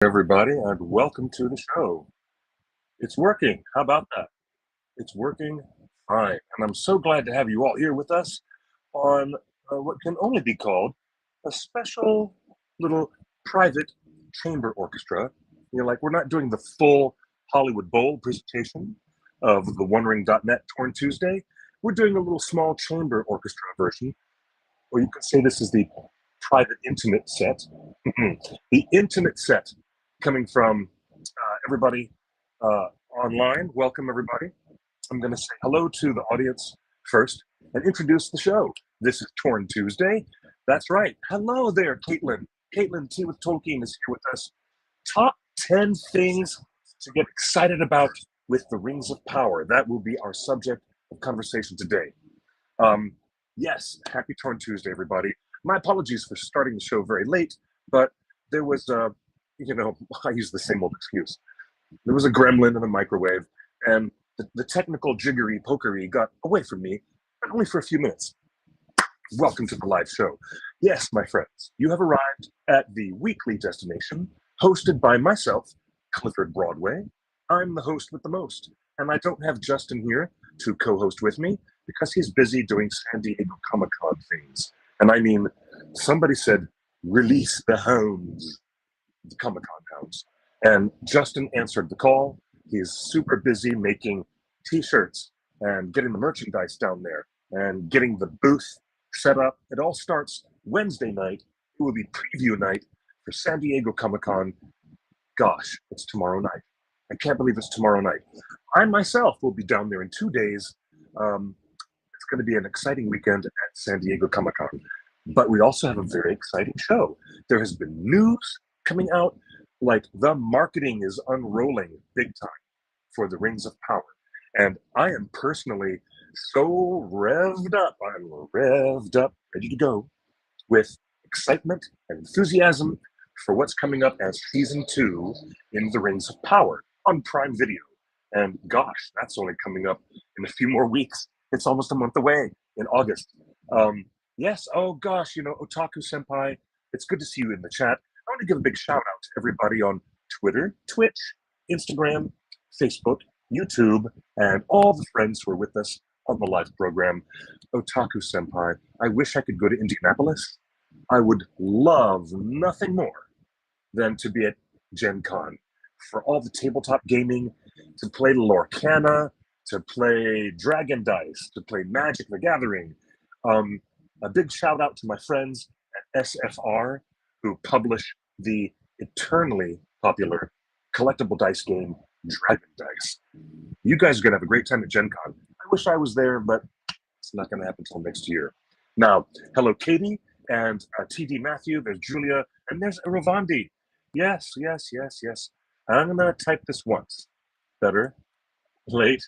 Everybody, and welcome to the show. It's working. How about that? It's working fine. And I'm so glad to have you all here with us on what can only be called a special little private chamber orchestra. Like we're not doing the full Hollywood Bowl presentation of the OneRing.net Torn Tuesday. We're doing a little small chamber orchestra version, or you could say this is the private intimate set. The intimate set coming from everybody online. Welcome, everybody. I'm going to say hello to the audience first and introduce the show. This is Torn Tuesday. That's right. Hello there, Caitlin. Caitlin T with Tolkien is here with us. Top 10 things to get excited about with the Rings of Power. That will be our subject of conversation today. Yes, happy Torn Tuesday, everybody. My apologies for starting the show very late, but there was, I use the same old excuse. There was a gremlin in the microwave, and the technical jiggery pokery got away from me, but only for a few minutes. Welcome to the live show. Yes, my friends, you have arrived at the weekly destination, hosted by myself, Clifford Broadway. I'm the host with the most, and I don't have Justin here to co-host with me because he's busy doing San Diego Comic-Con things. And I mean, somebody said, release the hounds, the Comic-Con hounds. And Justin answered the call. He's super busy making t-shirts and getting the merchandise down there and getting the booth set up. It all starts Wednesday night. It will be preview night for San Diego Comic-Con. Gosh, it's tomorrow night. I can't believe it's tomorrow night. I myself will be down there in 2 days. It's going to be an exciting weekend at San Diego Comic-Con. But we also have a very exciting show. There has been news coming out, like the marketing is unrolling big time for the Rings of Power. And I am personally so revved up. I'm revved up, ready to go with excitement and enthusiasm for what's coming up as season 2 in the Rings of Power on Prime Video. And gosh, that's only coming up in a few more weeks. It's almost a month away in August. Yes, oh gosh, Otaku Senpai, it's good to see you in the chat. I want to give a big shout out to everybody on Twitter, Twitch, Instagram, Facebook, YouTube, and all the friends who are with us on the live program. Otaku Senpai, I wish I could go to Indianapolis. I would love nothing more than to be at Gen Con for all the tabletop gaming, to play Lorcana, to play Dragon Dice, to play Magic the Gathering. A big shout out to my friends at SFR who publish the eternally popular collectible dice game Dragon Dice. You guys are going to have a great time at Gen Con. I wish I was there, but it's not going to happen until next year. Now, hello, Katie and TD Matthew. There's Julia, and there's Ravandi. Yes. I'm going to type this once. Better late.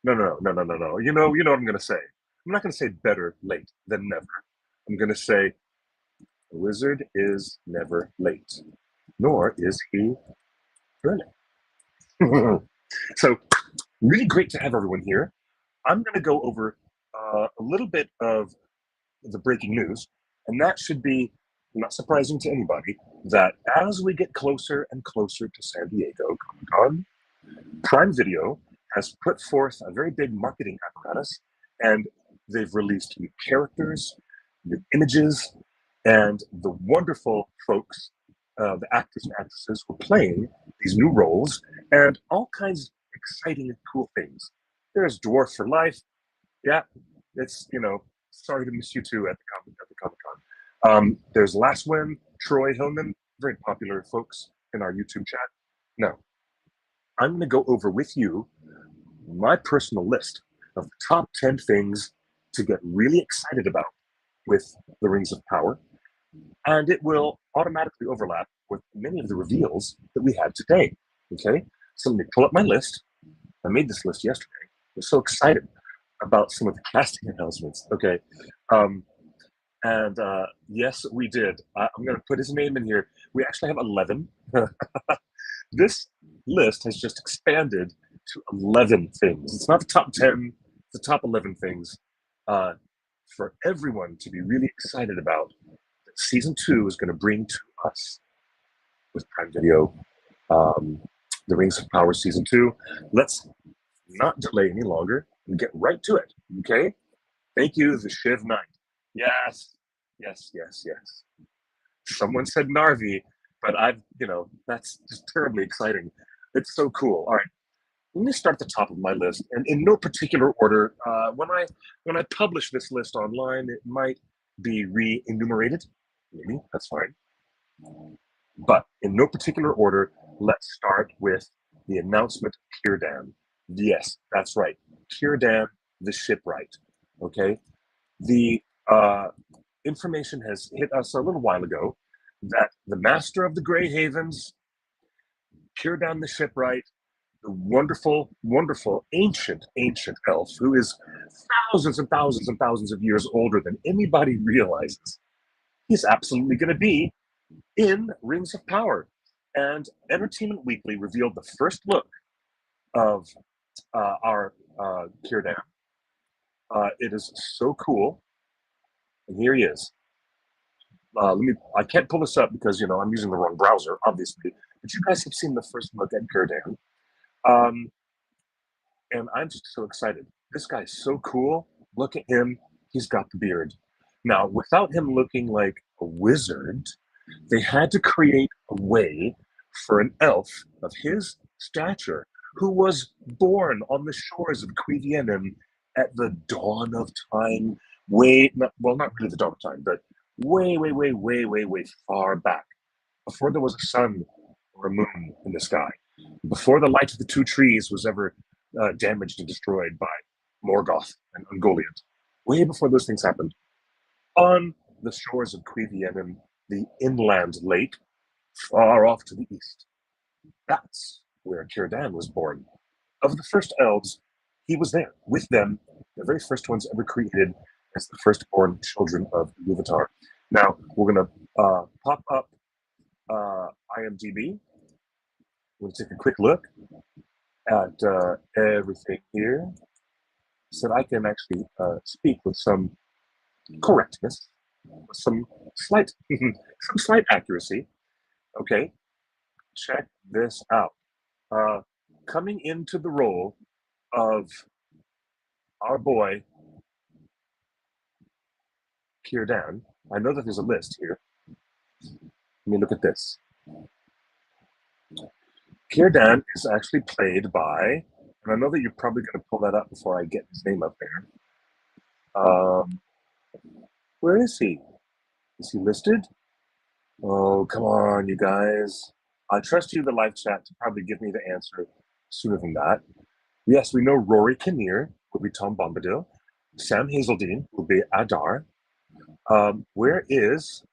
No. You know what I'm going to say. I'm not going to say better late than never. I'm going to say the wizard is never late, nor is he early. So really great to have everyone here. I'm going to go over a little bit of the breaking news, and that should be not surprising to anybody that as we get closer and closer to San Diego Comic-Con, Prime Video has put forth a very big marketing apparatus, and they've released new characters, new images, and the wonderful folks, the actors and actresses who are playing these new roles, and all kinds of exciting and cool things. There's Dwarf for Life. Yeah, it's, sorry to miss you too at the Comic-Con. There's Laswin, Troy Hillman, very popular folks in our YouTube chat. Now, I'm going to go over with you my personal list of the top 10 things to get really excited about with the Rings of Power, and it will automatically overlap with many of the reveals that we had today. Okay, so let me pull up my list. I made this list yesterday. I was so excited about some of the casting announcements. Okay, and yes, we did. I'm going to put his name in here. We actually have 11. This list has just expanded to 11 things. It's not the top 10, it's the top 11 things for everyone to be really excited about that season 2 is going to bring to us. with Prime Video, The Rings of Power Season 2. Let's not delay any longer and get right to it, okay? Thank you, the Shiv Knight. Yes, yes, yes, yes. Someone said Narvi, but that's just terribly exciting. It's so cool. All right, let me start at the top of my list, and in no particular order. When I publish this list online, it might be re-enumerated. Maybe that's fine. But in no particular order, let's start with the announcement of Cirdan. Yes, that's right. Cirdan, the shipwright. Okay, the information has hit us a little while ago that the master of the Grey Havens, Cirdan the shipwright, the wonderful, wonderful, ancient elf who is thousands and thousands and thousands of years older than anybody realizes, he's absolutely going to be in Rings of Power. And Entertainment Weekly revealed the first look of our Cirdan. It is so cool. And here he is. I can't pull this up because, I'm using the wrong browser, obviously. But you guys have seen the first look at Cirdan. And I'm just so excited. This guy's so cool. Look at him. He's got the beard. Now, without him looking like a wizard, they had to create a way for an elf of his stature who was born on the shores of Cuiviénen at the dawn of time, not really the dawn of time, but way, way, way, way, way, way far back, before there was a sun or a moon in the sky, before the light of the two trees was ever damaged and destroyed by Morgoth and Ungoliant, way before those things happened. On the shores of Cuiviénen, the inland lake, far off to the east. That's where Cirdan was born. Of the first elves, he was there with them, the very first ones ever created as the firstborn children of Ilúvatar. Now, we're going to pop up IMDb. We're going to take a quick look at everything here so that I can actually speak with some correctness, with some slight accuracy. Okay, check this out. Coming into the role of our boy Cirdan, I know that there's a list here. Let me look at this. Cirdan is actually played by, and I know that you're probably going to pull that up before I get his name up there. Where is he? Is he listed? Oh, come on, you guys. I trust you, the live chat, to probably give me the answer sooner than that. Yes, we know Rory Kinnear will be Tom Bombadil. Sam Hazeldine will be Adar. Where is...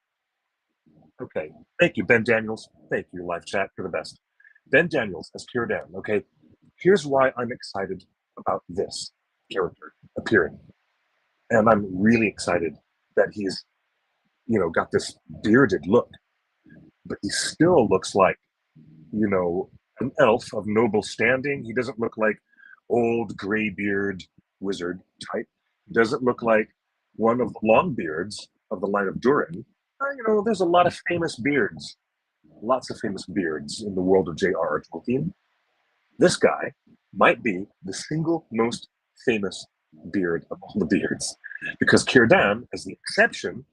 Okay, thank you, Ben Daniels. Thank you, live chat, for the best. Ben Daniels as Cirdan. Okay, here's why I'm excited about this character appearing. And I'm really excited that he's, got this bearded look. But he still looks like, an elf of noble standing. He doesn't look like old graybeard wizard type. He doesn't look like one of the Longbeards of the line of Durin. There's a lot of famous beards, lots of famous beards in the world of J.R.R. Tolkien. This guy might be the single most famous beard of all the beards, because Cirdan is the exception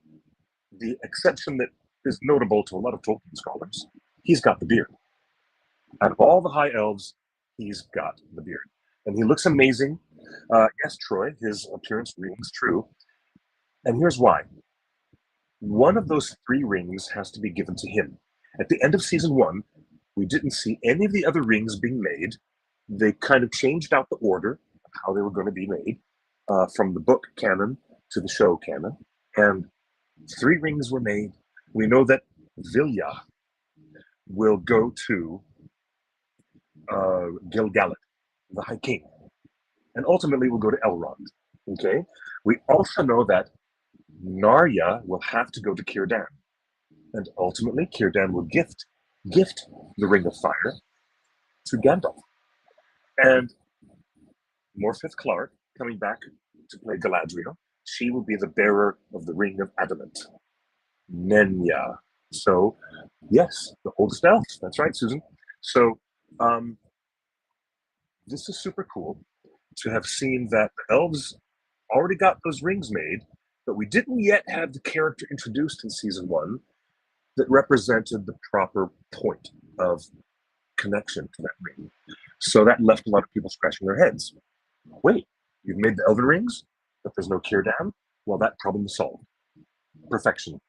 that is notable to a lot of Tolkien scholars. He's got the beard. Out of all the high elves, he's got the beard. And he looks amazing. Yes, Troy, his appearance rings true. And here's why. One of those 3 rings has to be given to him. At the end of season 1, we didn't see any of the other rings being made. They kind of changed out the order of how they were going to be made, from the book canon to the show canon. And 3 rings were made. We know that Vilya will go to Gil-galad, the High King, and ultimately will go to Elrond. Okay. We also know that Narya will have to go to Cirdan, and ultimately Cirdan will gift the Ring of Fire to Gandalf. And Morfydd Clark, coming back to play Galadriel, she will be the bearer of the Ring of Adamant. Nenya. So, yes, the oldest elves. That's right, Susan. So, um, this is super cool to have seen that the elves already got those rings made, but we didn't yet have the character introduced in season one that represented the proper point of connection to that ring. So that left a lot of people scratching their heads. Wait, you've made the elven rings, but there's no Cirdan? Well, that problem is solved. Perfection.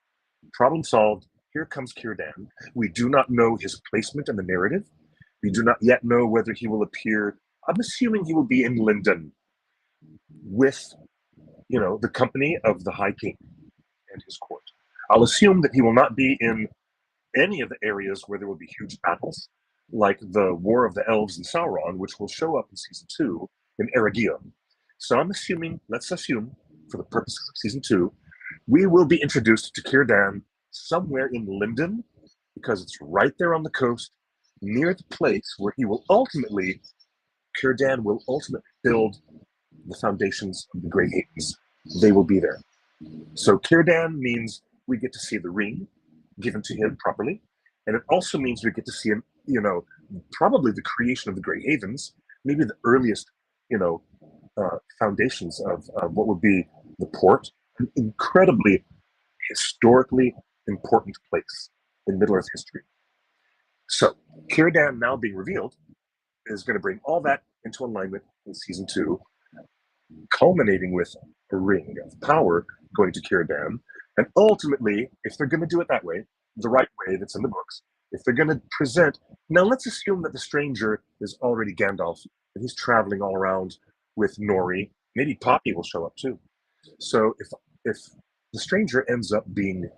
Problem solved. Here comes Cirdan. We do not know his placement in the narrative. We do not yet know whether he will appear. I'm assuming he will be in Linden with, the company of the High King and his court. I'll assume that he will not be in any of the areas where there will be huge battles, like the War of the Elves and Sauron, which will show up in season 2 in Eregion. So let's assume, for the purposes of season 2, we will be introduced to Cirdan somewhere in Linden, because it's right there on the coast, near the place where Cirdan will ultimately build the foundations of the Grey Havens. They will be there. So Cirdan means we get to see the ring given to him properly, and it also means we get to see him, probably the creation of the Grey Havens, maybe the earliest, foundations of what would be the port, an incredibly historically important place in Middle-earth history. So Cirdan now being revealed is going to bring all that into alignment in season 2, culminating with a ring of power going to Cirdan. And ultimately, if they're going to do it that way, the right way that's in the books, if they're going to present, now let's assume that the stranger is already Gandalf and he's traveling all around with Nori. Maybe Poppy will show up too. So if the stranger ends up being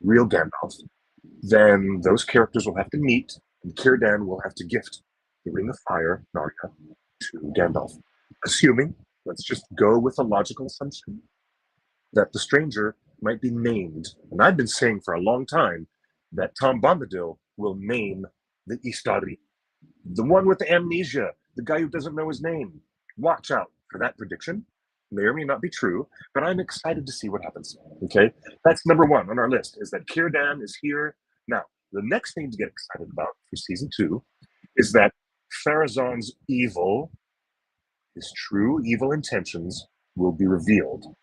real Gandalf, then those characters will have to meet, and Cirdan will have to gift the Ring of Fire, Narnia, to Gandalf. Assuming, let's just go with a logical assumption, that the stranger might be named. And I've been saying for a long time that Tom Bombadil will name the Istari. The one with the amnesia, the guy who doesn't know his name. Watch out for that prediction. May or may not be true, but I'm excited to see what happens. Okay, that's number 1 on our list, is that Cirdan is here. Now, the next thing to get excited about for season 2 is that Farazon's evil, his true evil intentions, will be revealed.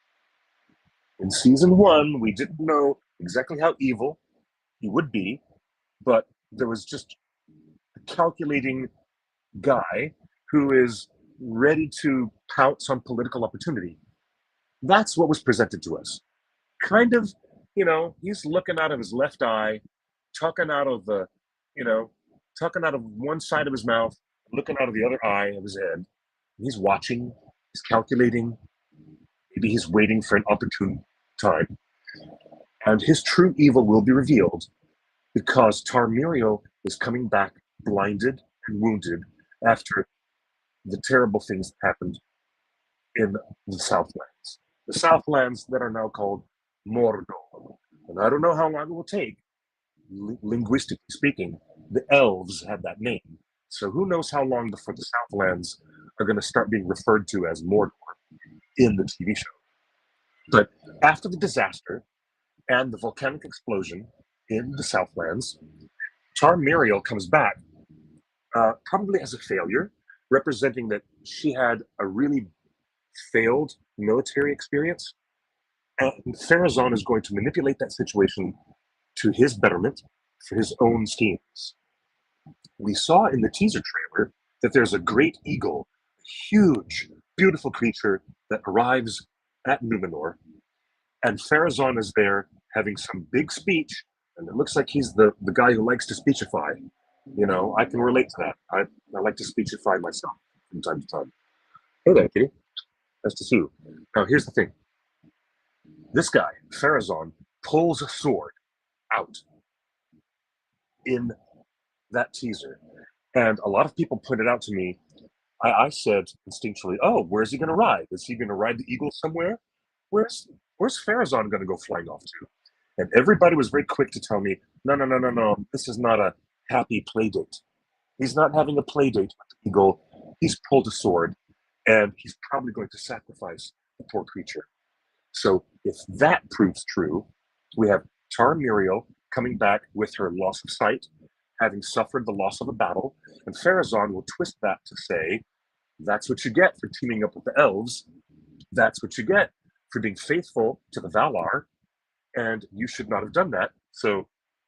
In season 1, we didn't know exactly how evil he would be, but there was just a calculating guy who is ready to pounce on political opportunity. That's what was presented to us. Kind of, he's looking out of his left eye, talking out of one side of his mouth, looking out of the other eye of his head. He's watching, he's calculating, maybe he's waiting for an opportune time. And his true evil will be revealed because Tarmiriel is coming back blinded and wounded after the terrible things that happened in the Southlands. The Southlands that are now called Mordor. And I don't know how long it will take, linguistically speaking. The elves had that name. So who knows how long before the Southlands are going to start being referred to as Mordor in the TV show. But after the disaster and the volcanic explosion in the Southlands, Tarmiriel comes back, probably as a failure, representing that she had a really failed military experience. And Farazon is going to manipulate that situation to his betterment for his own schemes. We saw in the teaser trailer that there's a great eagle, a huge, beautiful creature that arrives at Numenor. And Farazon is there having some big speech, and it looks like he's the guy who likes to speechify. I can relate to that. I like to speechify myself from time to time. Hey there, kitty. Nice to see you. Now, here's the thing. This guy, Farazon, pulls a sword out in that teaser. And a lot of people pointed out to me, I said instinctually, oh, where's he going to ride? Is he going to ride the eagle somewhere? Where's Farazon going to go flying off to? And everybody was very quick to tell me, no, this is not a happy play date. He's not having a play date with the eagle. He's pulled a sword, and he's probably going to sacrifice the poor creature. So if that proves true, we have Tarmiriel coming back with her loss of sight, having suffered the loss of a battle, and Farazon will twist that to say, that's what you get for teaming up with the elves. That's what you get for being faithful to the Valar, and you should not have done that. So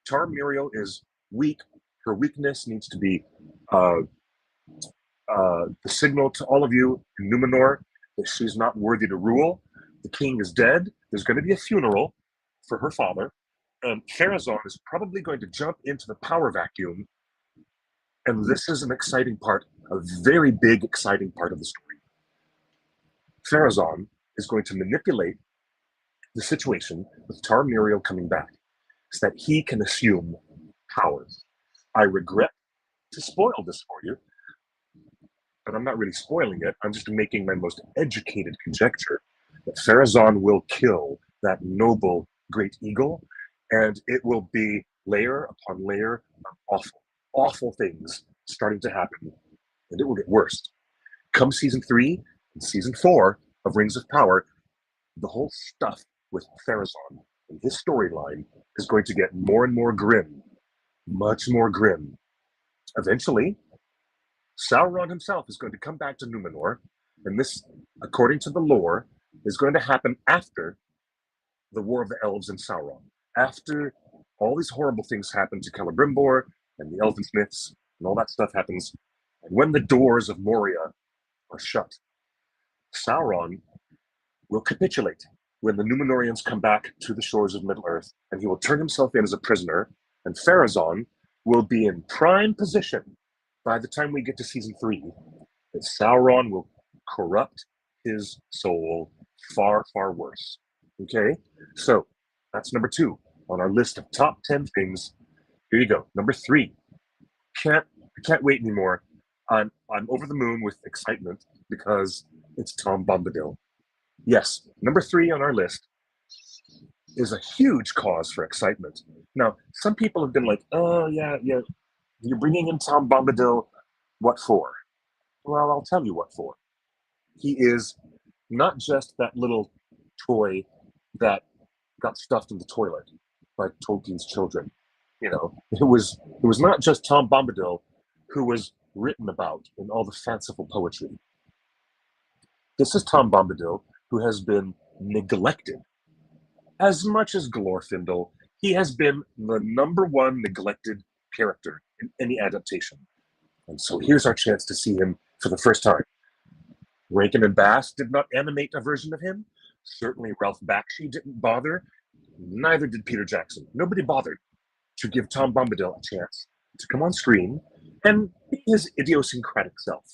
Tar Miriel is weak. Her weakness needs to be the signal to all of you in Numenor that she's not worthy to rule. The king is dead. There's going to be a funeral for her father, and Farazon is probably going to jump into the power vacuum. And this is an exciting part, a very big, exciting part of the story. Farazon is going to manipulate the situation with Tar Miriel coming back so that he can assume power. I regret to spoil this for you, but I'm not really spoiling it. I'm just making my most educated conjecture that Farazon will kill that noble great eagle, and it will be layer upon layer of awful, awful things starting to happen, and it will get worse. Come season 3 and season 4 of Rings of Power, the whole stuff with Farazon and his storyline is going to get more and more grim, much more grim. Eventually, Sauron himself is going to come back to Numenor, and this, according to the lore, is going to happen after the War of the Elves and Sauron. After all these horrible things happen to Celebrimbor and the Elven Smiths, and all that stuff happens, and when the doors of Moria are shut, Sauron will capitulate when the Numenorians come back to the shores of Middle-earth, and he will turn himself in as a prisoner, and Farazon will be in prime position by the time we get to season 3, that Sauron will corrupt his soul far, far worse. Okay? So, that's number 2 on our list of top 10 things. Here you go. Number 3. I can't wait anymore. I'm over the moon with excitement because it's Tom Bombadil. Yes, number 3 on our list is a huge cause for excitement. Now, some people have been like, oh, yeah, you're bringing in Tom Bombadil. What for? Well, I'll tell you what for. He is not just that little toy that got stuffed in the toilet by Tolkien's children. You know, it was not just Tom Bombadil who was written about in all the fanciful poetry. This is Tom Bombadil who has been neglected. As much as Glorfindel, he has been the number 1 neglected character in any adaptation. And so here's our chance to see him for the first time. Rankin and Bass did not animate a version of him. Certainly Ralph Bakshi didn't bother. Neither did Peter Jackson. Nobody bothered to give Tom Bombadil a chance to come on screen and be his idiosyncratic self.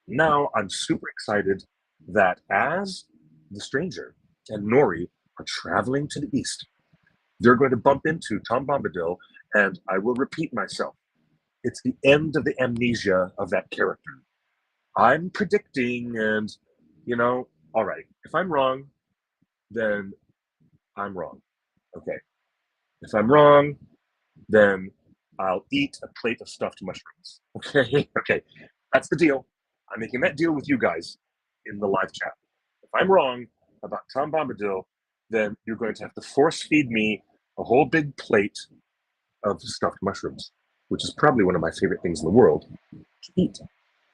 Now I'm super excited that as the Stranger and Nori are traveling to the east, they're going to bump into Tom Bombadil, and I will repeat myself. It's the end of the amnesia of that character. I'm predicting, and, all right, if I'm wrong, then I'm wrong. Okay. If I'm wrong, then I'll eat a plate of stuffed mushrooms. Okay? Okay. That's the deal. I'm making that deal with you guys in the live chat. If I'm wrong about Tom Bombadil, then you're going to have to force feed me a whole big plate of stuffed mushrooms, which is probably one of my favorite things in the world to eat.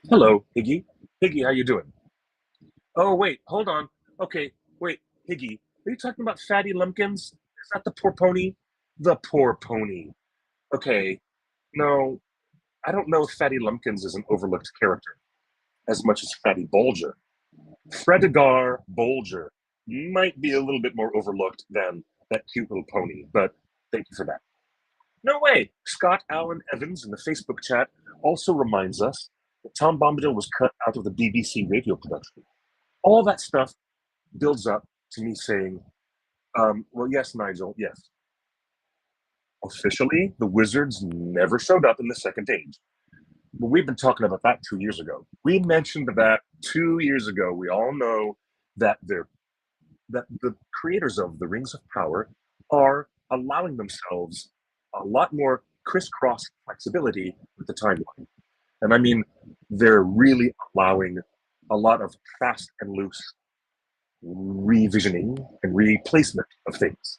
Hello, Higgy. Higgy, how you doing? Oh, wait, hold on. Okay, wait, Higgy, are you talking about Fatty Lumpkins? Is that the poor pony? The poor pony. Okay, no, I don't know if Fatty Lumpkins is an overlooked character as much as Fatty Bolger. Fredegar Bolger might be a little bit more overlooked than that cute little pony, but thank you for that. No way! Scott Allen Evans in the Facebook chat also reminds us that Tom Bombadil was cut out of the BBC radio production. All that stuff builds up to me saying, well, yes, Nigel, yes. Officially, the wizards never showed up in the Second Age. But we've been talking about that 2 years ago. We mentioned that 2 years ago. We all know that the creators of the Rings of Power are allowing themselves a lot more crisscross flexibility with the timeline. And I mean, they're really allowing a lot of fast and loose revisioning and replacement of things,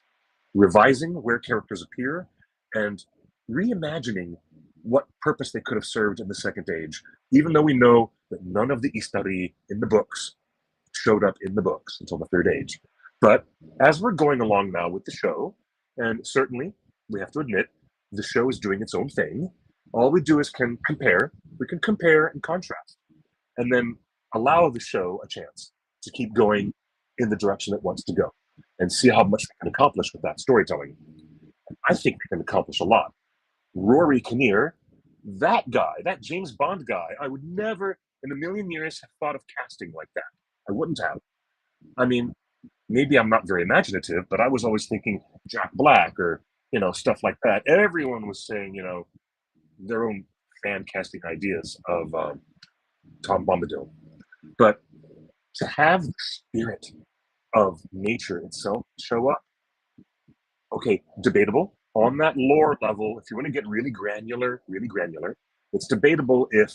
revising where characters appear, and reimagining what purpose they could have served in the Second Age, even though we know that none of the Istari in the books showed up in the books until the Third Age. But as we're going along now with the show, and certainly we have to admit the show is doing its own thing, all we do is compare. We can compare and contrast, and then allow the show a chance to keep going in the direction it wants to go, and see how much they can accomplish with that storytelling. I think they can accomplish a lot. Rory Kinnear, that guy, that James Bond guy, I would never in a million years have thought of casting like that. I wouldn't have. I mean, maybe I'm not very imaginative, but I was always thinking Jack Black or, stuff like that. Everyone was saying, their own fan casting ideas of Tom Bombadil. But to have the spirit of nature itself show up, okay, debatable. On that lore level, if you want to get really granular, it's debatable if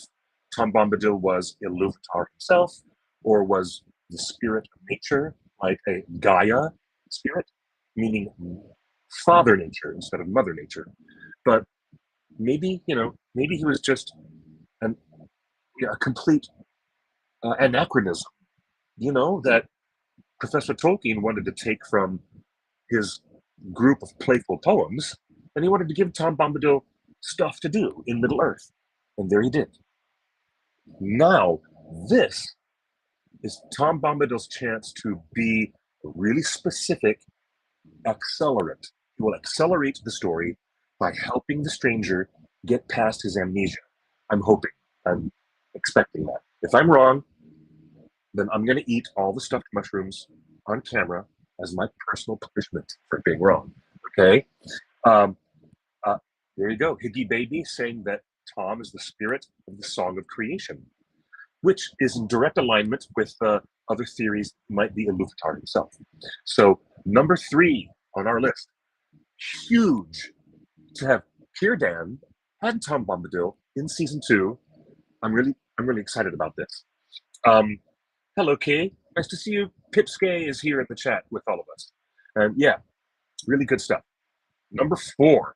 Tom Bombadil was Iluvatar himself or was the spirit of nature, like a Gaia spirit, meaning Father Nature instead of Mother Nature. But maybe, maybe he was just a complete anachronism, that Professor Tolkien wanted to take from his group of playful poems, and he wanted to give Tom Bombadil stuff to do in Middle Earth. And there he did. Now, this is Tom Bombadil's chance to be a really specific accelerant. He will accelerate the story by helping the stranger get past his amnesia. I'm hoping. I'm expecting that. If I'm wrong, then I'm going to eat all the stuffed mushrooms on camera as my personal punishment for being wrong. Okay? There you go. Higgy Baby saying that Tom is the spirit of the Song of Creation, which is in direct alignment with other theories might be Iluvatar himself. So number 3 on our list, huge to have Cirdan and Tom Bombadil in season 2. I'm really excited about this. Hello, Kay. Nice to see you. Pipskay is here in the chat with all of us. Yeah, really good stuff. Number 4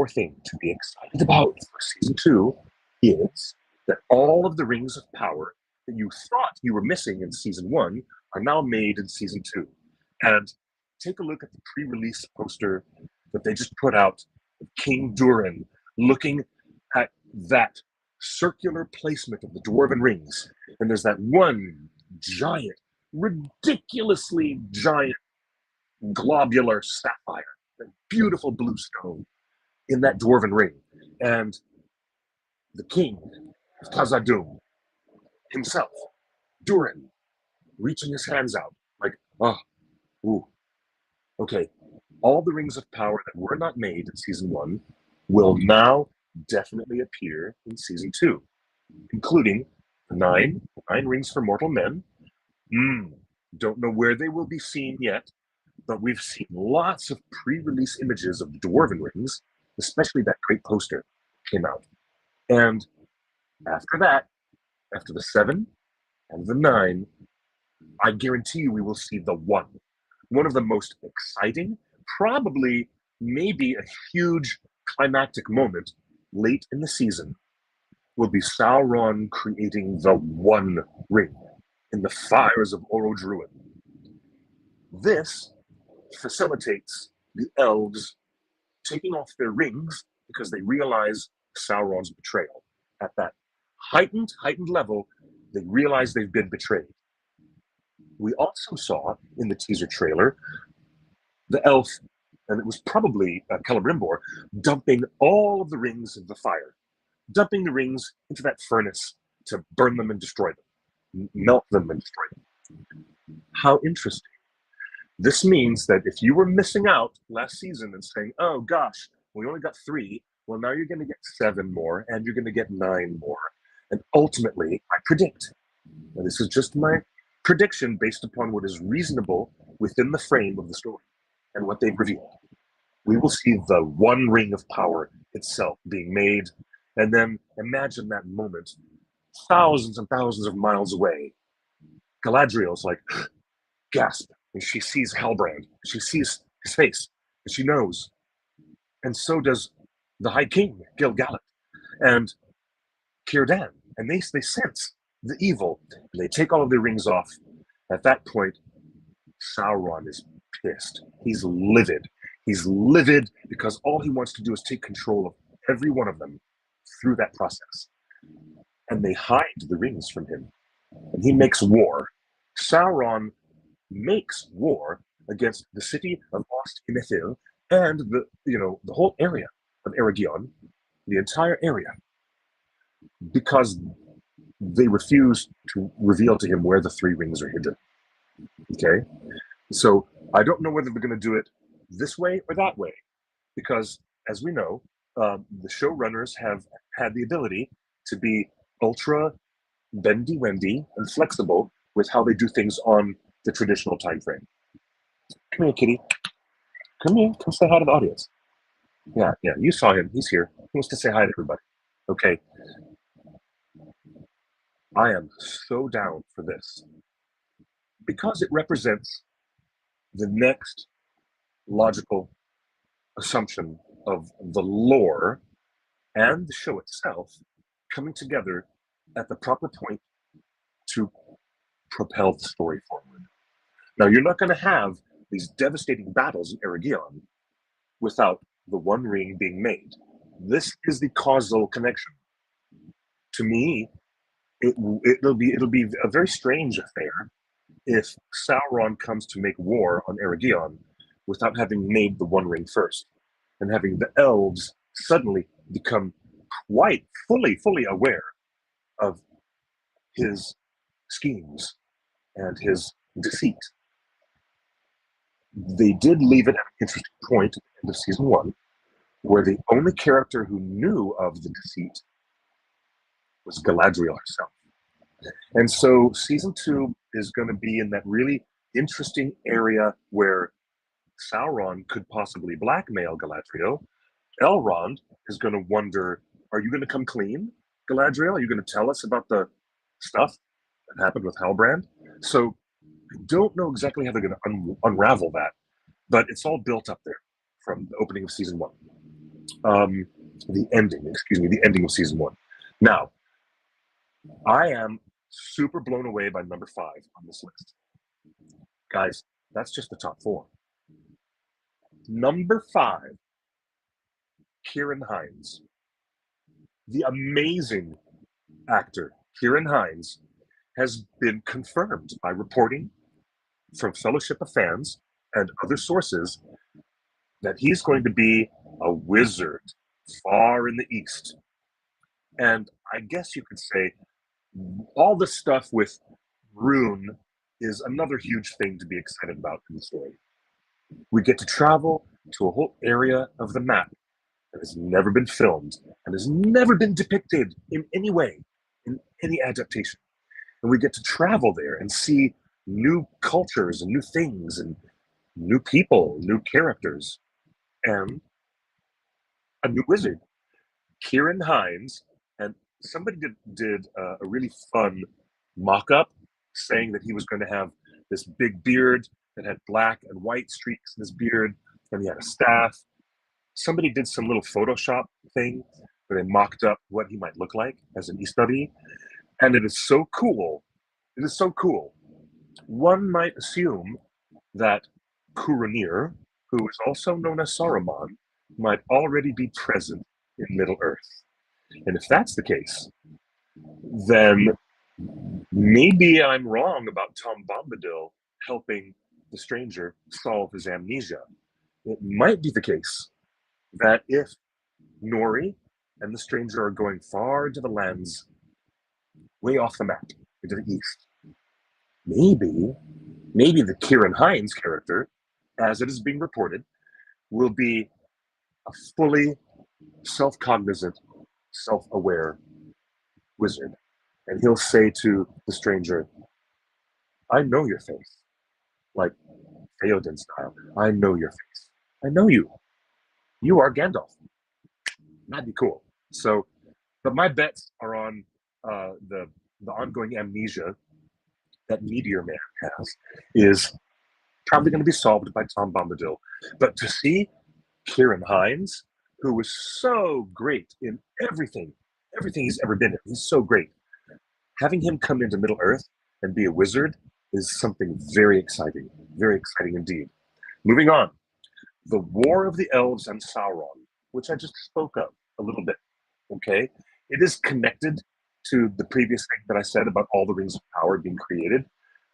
thing to be excited about for season 2 is that all of the rings of power that you thought you were missing in season 1 are now made in season 2. And take a look at the pre-release poster that they just put out of King Durin looking at that circular placement of the dwarven rings. And there's that one giant, ridiculously giant globular sapphire, that beautiful blue stone in that dwarven ring. And the king of Khazad-dum himself, Durin, reaching his hands out like, okay, all the rings of power that were not made in season 1 will now definitely appear in season 2, including the nine rings for mortal men. Don't know where they will be seen yet, but we've seen lots of pre-release images of dwarven rings, especially that great poster came out. And after that, after the 7 and the 9, I guarantee you we will see the one of the most exciting, probably maybe a huge climactic moment late in the season will be Sauron creating the One Ring in the fires of Orodruin. This facilitates the elves taking off their rings because they realize Sauron's betrayal. At that heightened level, they realize they've been betrayed. We also saw in the teaser trailer the elf, and it was probably Celebrimbor, dumping all of the rings of the fire, dumping the rings into that furnace to burn them and destroy them, melt them and destroy them. How interesting. This means that if you were missing out last season and saying, oh gosh, we only got 3, well, now you're going to get 7 more, and you're going to get 9 more. And ultimately, I predict, and this is just my prediction based upon what is reasonable within the frame of the story and what they've revealed, we will see the One Ring of Power itself being made, and then imagine that moment thousands and thousands of miles away. Galadriel's like, gasp, and she sees Halbrand, she sees his face, and she knows and so does the High King, Gil-galad, and Cirdan, and they sense the evil, and they take all of their rings off. At that point, Sauron is pissed. He's livid. He's livid because all he wants to do is take control of every one of them through that process. And they hide the rings from him. And he makes war. Sauron makes war against the city of Ost-Imethil and the whole area of Eregion, the entire area, because they refuse to reveal to him where the three rings are hidden. Okay? So I don't know whether they're going to do it this way or that way, because as we know, the showrunners have had the ability to be ultra bendy-wendy and flexible with how they do things on the traditional time frame. Come here, kitty. Come here. Come say hi to the audience. Yeah, you saw him. He's here. He wants to say hi to everybody. Okay. I am so down for this because it represents the next logical assumption of the lore and the show itself coming together at the proper point to propel the story forward. Now, you're not going to have these devastating battles in Eregion without the One Ring being made. This is the causal connection. To me, it'll be a very strange affair if Sauron comes to make war on Eregion without having made the One Ring first, and having the elves suddenly become quite fully aware of his schemes and his deceit. They did leave it at an interesting point at the end of season 1, where the only character who knew of the deceit was Galadriel herself. And so season 2 is going to be in that really interesting area where Sauron could possibly blackmail Galadriel. Elrond is going to wonder, are you going to come clean, Galadriel? Are you going to tell us about the stuff that happened with Halbrand? So I don't know exactly how they're going to unravel that, but it's all built up there from the opening of season 1. The ending of season 1. Now, I am super blown away by number 5 on this list. Guys, that's just the top 4. Number 5, Kieran Hines. The amazing actor Kieran Hines has been confirmed by reporting from Fellowship of Fans and other sources that he's going to be a wizard far in the east. And I guess you could say all the stuff with Rune is another huge thing to be excited about in the story. We get to travel to a whole area of the map that has never been filmed and has never been depicted in any way, in any adaptation. And we get to travel there and see new cultures and new things and new people, new characters, and a new wizard, Kieran Hines. And somebody did a really fun mock-up saying that he was going to have this big beard that had black and white streaks in his beard, and he had a staff. Somebody did some little Photoshop thing where they mocked up what he might look like as an Istari, and it is so cool. It is so cool. One might assume that Kuranir, who is also known as Saruman, might already be present in Middle-earth. And if that's the case, then maybe I'm wrong about Tom Bombadil helping the stranger solve his amnesia. It might be the case that if Nori and the stranger are going far into the lands, way off the map, into the east, maybe the Kieran Hines character, as it is being reported, will be a fully self-cognizant, self-aware wizard. And he'll say to the stranger, I know your face. Like Theoden style. I know your face. I know you. You are Gandalf. That'd be cool. So, but my bets are on the ongoing amnesia that Meteor Man has is probably going to be solved by Tom Bombadil. But to see Kieran Hines who was so great in everything he's ever been in. He's so great. Having him come into Middle Earth and be a wizard is something very exciting indeed. Moving on, the War of the Elves and Sauron, which I just spoke of a little bit. Okay, it is connected to the previous thing that I said about all the rings of power being created.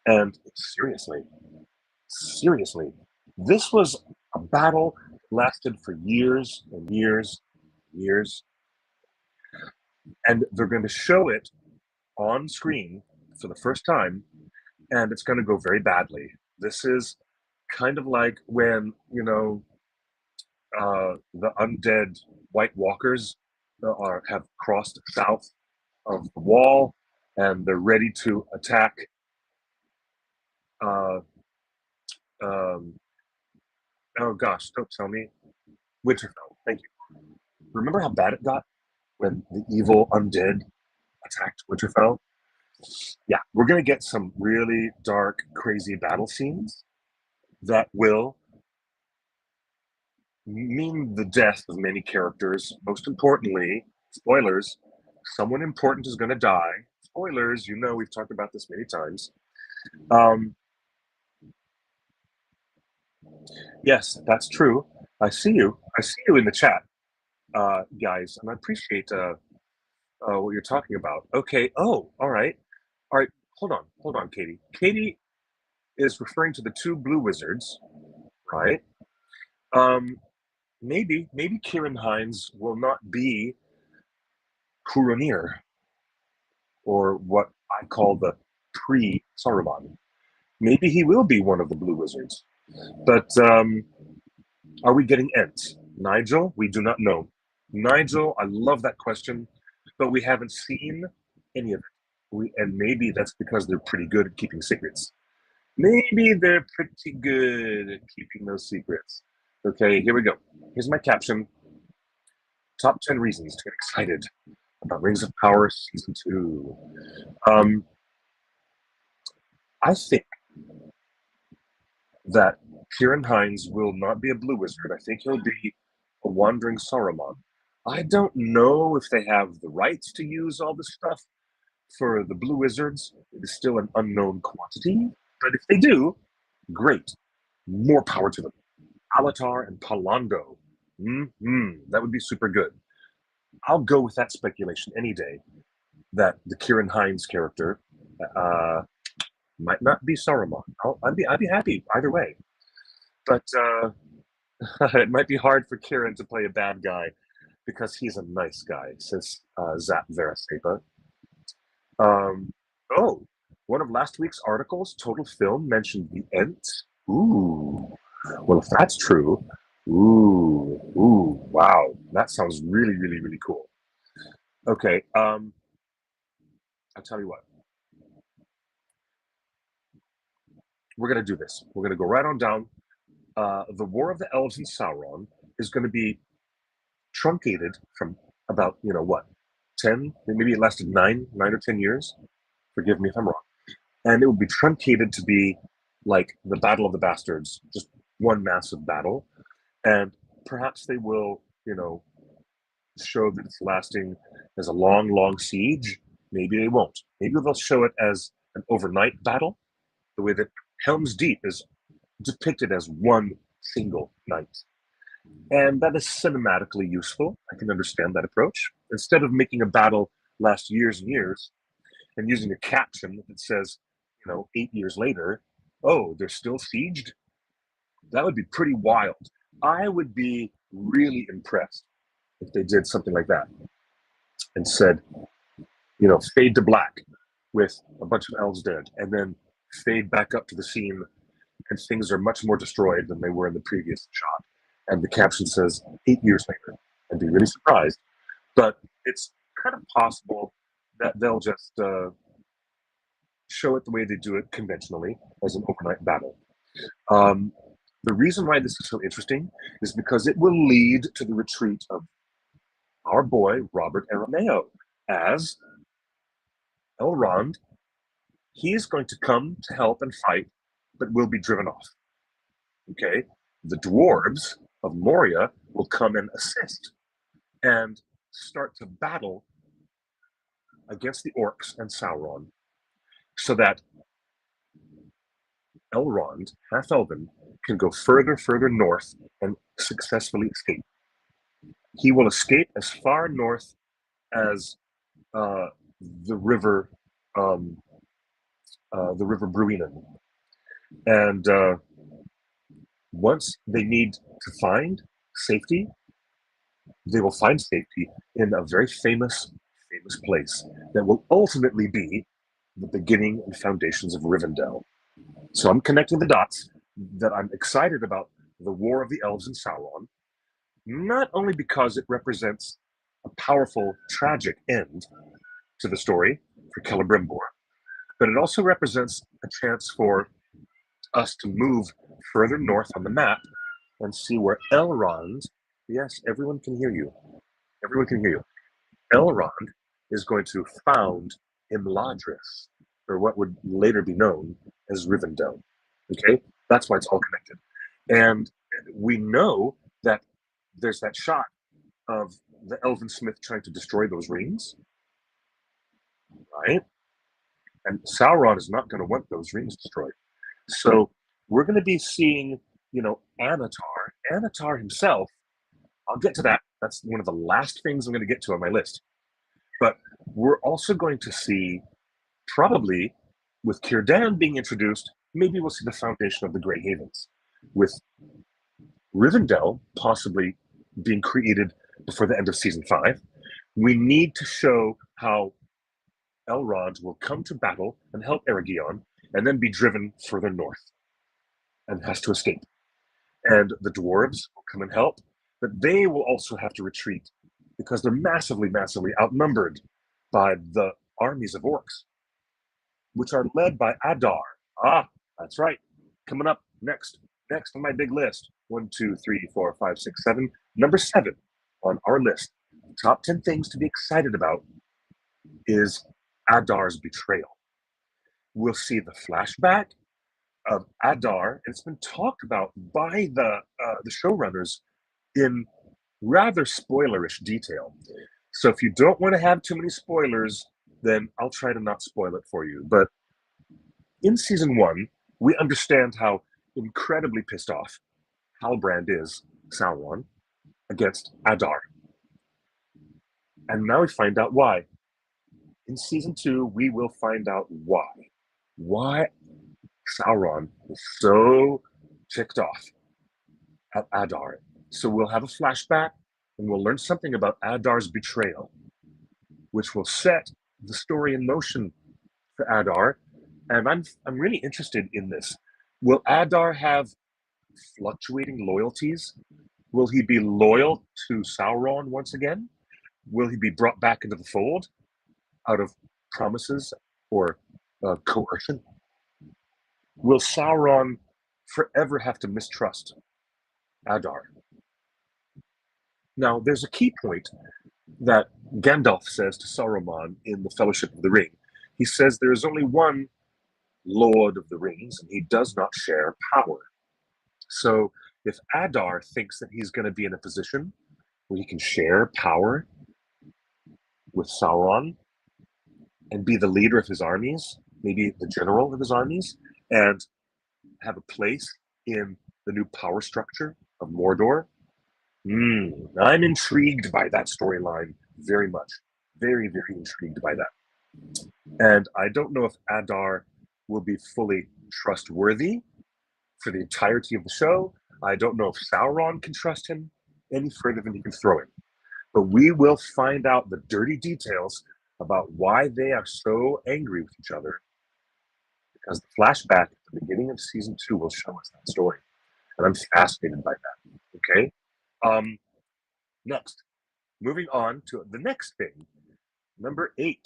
And seriously, this was a battle that lasted for years and years and years. And they're going to show it on screen for the first time, and it's going to go very badly. This is kind of like when, the undead White Walkers have crossed south of the wall, and they're ready to attack. Uh, um, oh gosh, don't tell me. Winterfell. Thank you. Remember how bad it got when the evil undead attacked Winterfell? Yeah, we're going to get some really dark, crazy battle scenes that will mean the death of many characters. Most importantly, spoilers, someone important is going to die. Spoilers, we've talked about this many times. Yes, that's true. I see you. I see you in the chat, guys, and I appreciate what you're talking about. Okay. Oh, all right. All right. Hold on, Katie. Katie is referring to the two blue wizards, right? Maybe Kieran Hines will not be Huronir, or what I call the pre-Saruman. Maybe he will be one of the blue wizards. But are we getting Ents? Nigel? We do not know. Nigel, I love that question, but we haven't seen any of it. And maybe that's because they're pretty good at keeping secrets. Maybe they're pretty good at keeping those secrets. Okay, here we go. Here's my caption. Top 10 reasons to get excited about Rings of Power Season 2. I think that Kieran Hines will not be a blue wizard. I think he'll be a wandering Saruman. I don't know if they have the rights to use all this stuff for the blue wizards. It is still an unknown quantity, but if they do, great. More power to them. Alatar and Palando. That would be super good. I'll go with that speculation any day, that the Kieran Hines character might not be Saruman. I'd be happy either way. But it might be hard for Kieran to play a bad guy because he's a nice guy, says Zap Verasepa. One of last week's articles, Total Film, mentioned the Ents. Ooh. Well, if that's true, wow. That sounds really, really, really cool. Okay, I'll tell you what. We're going to do this. We're going to go right on down. The War of the Elves and Sauron is going to be truncated from about, 10, maybe it lasted 9 or 10 years. Forgive me if I'm wrong. And it will be truncated to be like the Battle of the Bastards, just one massive battle. And perhaps they will, show that it's lasting as a long, long siege. Maybe they won't. Maybe they'll show it as an overnight battle, the way that Helm's Deep is depicted as one single night. And that is cinematically useful. I can understand that approach. Instead of making a battle last years and years and using a caption that says, 8 years later, oh, they're still sieged, that would be pretty wild. I would be really impressed if they did something like that and said, fade to black with a bunch of elves dead, and then fade back up to the scene and things are much more destroyed than they were in the previous shot. And the caption says 8 years later. I'd be really surprised. But it's kind of possible that they'll just show it the way they do it conventionally, as an overnight battle. The reason why this is so interesting is because it will lead to the retreat of our boy, Robert Arameo, as Elrond. He is going to come to help and fight, but will be driven off. Okay? The dwarves of Moria will come and assist and start to battle against the orcs and Sauron so that Elrond, half-elven, can go further north and successfully escape. He will escape as far north as uh, the river, the river Bruinen, and once they need to find safety, they will find safety in a very famous place that will ultimately be the beginning and foundations of Rivendell. So I'm connecting the dots that I'm excited about the War of the Elves and Sauron, not only because it represents a powerful, tragic end to the story for Celebrimbor, but it also represents a chance for us to move further north on the map and see where Elrond, yes, everyone can hear you. Everyone can hear you. Elrond is going to found Imladris, or what would later be known as Rivendell. Okay? That's why it's all connected. And we know that there's that shot of the elven smith trying to destroy those rings, right? And Sauron is not going to want those rings destroyed. So we're going to be seeing, Anatar. Anatar himself, I'll get to that. That's one of the last things I'm going to get to on my list. But we're also going to see, probably, with Cirdan being introduced, maybe we'll see the foundation of the Grey Havens. With Rivendell possibly being created before the end of season 5, we need to show how Elrond will come to battle and help Eregion, and then be driven further north and has to escape. And the dwarves will come and help, but they will also have to retreat because they're massively outnumbered by the armies of orcs, which are led by Adar. Ah, that's right. Coming up next on my big list. 1, 2, 3, 4, 5, 6, 7. Number 7 on our list. Top 10 things to be excited about is Adar's betrayal. We'll see the flashback of Adar. It's been talked about by the showrunners in rather spoilerish detail. So if you don't want to have too many spoilers, then I'll try to not spoil it for you. But in season 1, we understand how incredibly pissed off Halbrand is, Sauron, against Adar. And now we find out why. In season 2, we will find out why. Why Sauron is so ticked off at Adar. So we'll have a flashback and we'll learn something about Adar's betrayal, which will set the story in motion for Adar. And I'm really interested in this. Will Adar have fluctuating loyalties? Will he be loyal to Sauron once again? Will he be brought back into the fold out of promises or coercion? Will Sauron forever have to mistrust Adar? Now, there's a key point that Gandalf says to Saruman in the Fellowship of the Ring. He says there is only one Lord of the Rings, and he does not share power. So if Adar thinks that he's going to be in a position where he can share power with Sauron and be the leader of his armies, maybe the general of his armies, and have a place in the new power structure of Mordor, I'm intrigued by that storyline very much. Very intrigued by that. And I don't know if Adar will be fully trustworthy for the entirety of the show. I don't know if Sauron can trust him any further than he can throw him. But we will find out the dirty details about why they are so angry with each other, because the flashback at the beginning of season 2 will show us that story. And I'm fascinated by that. Okay? Next, moving on to the next thing, number 8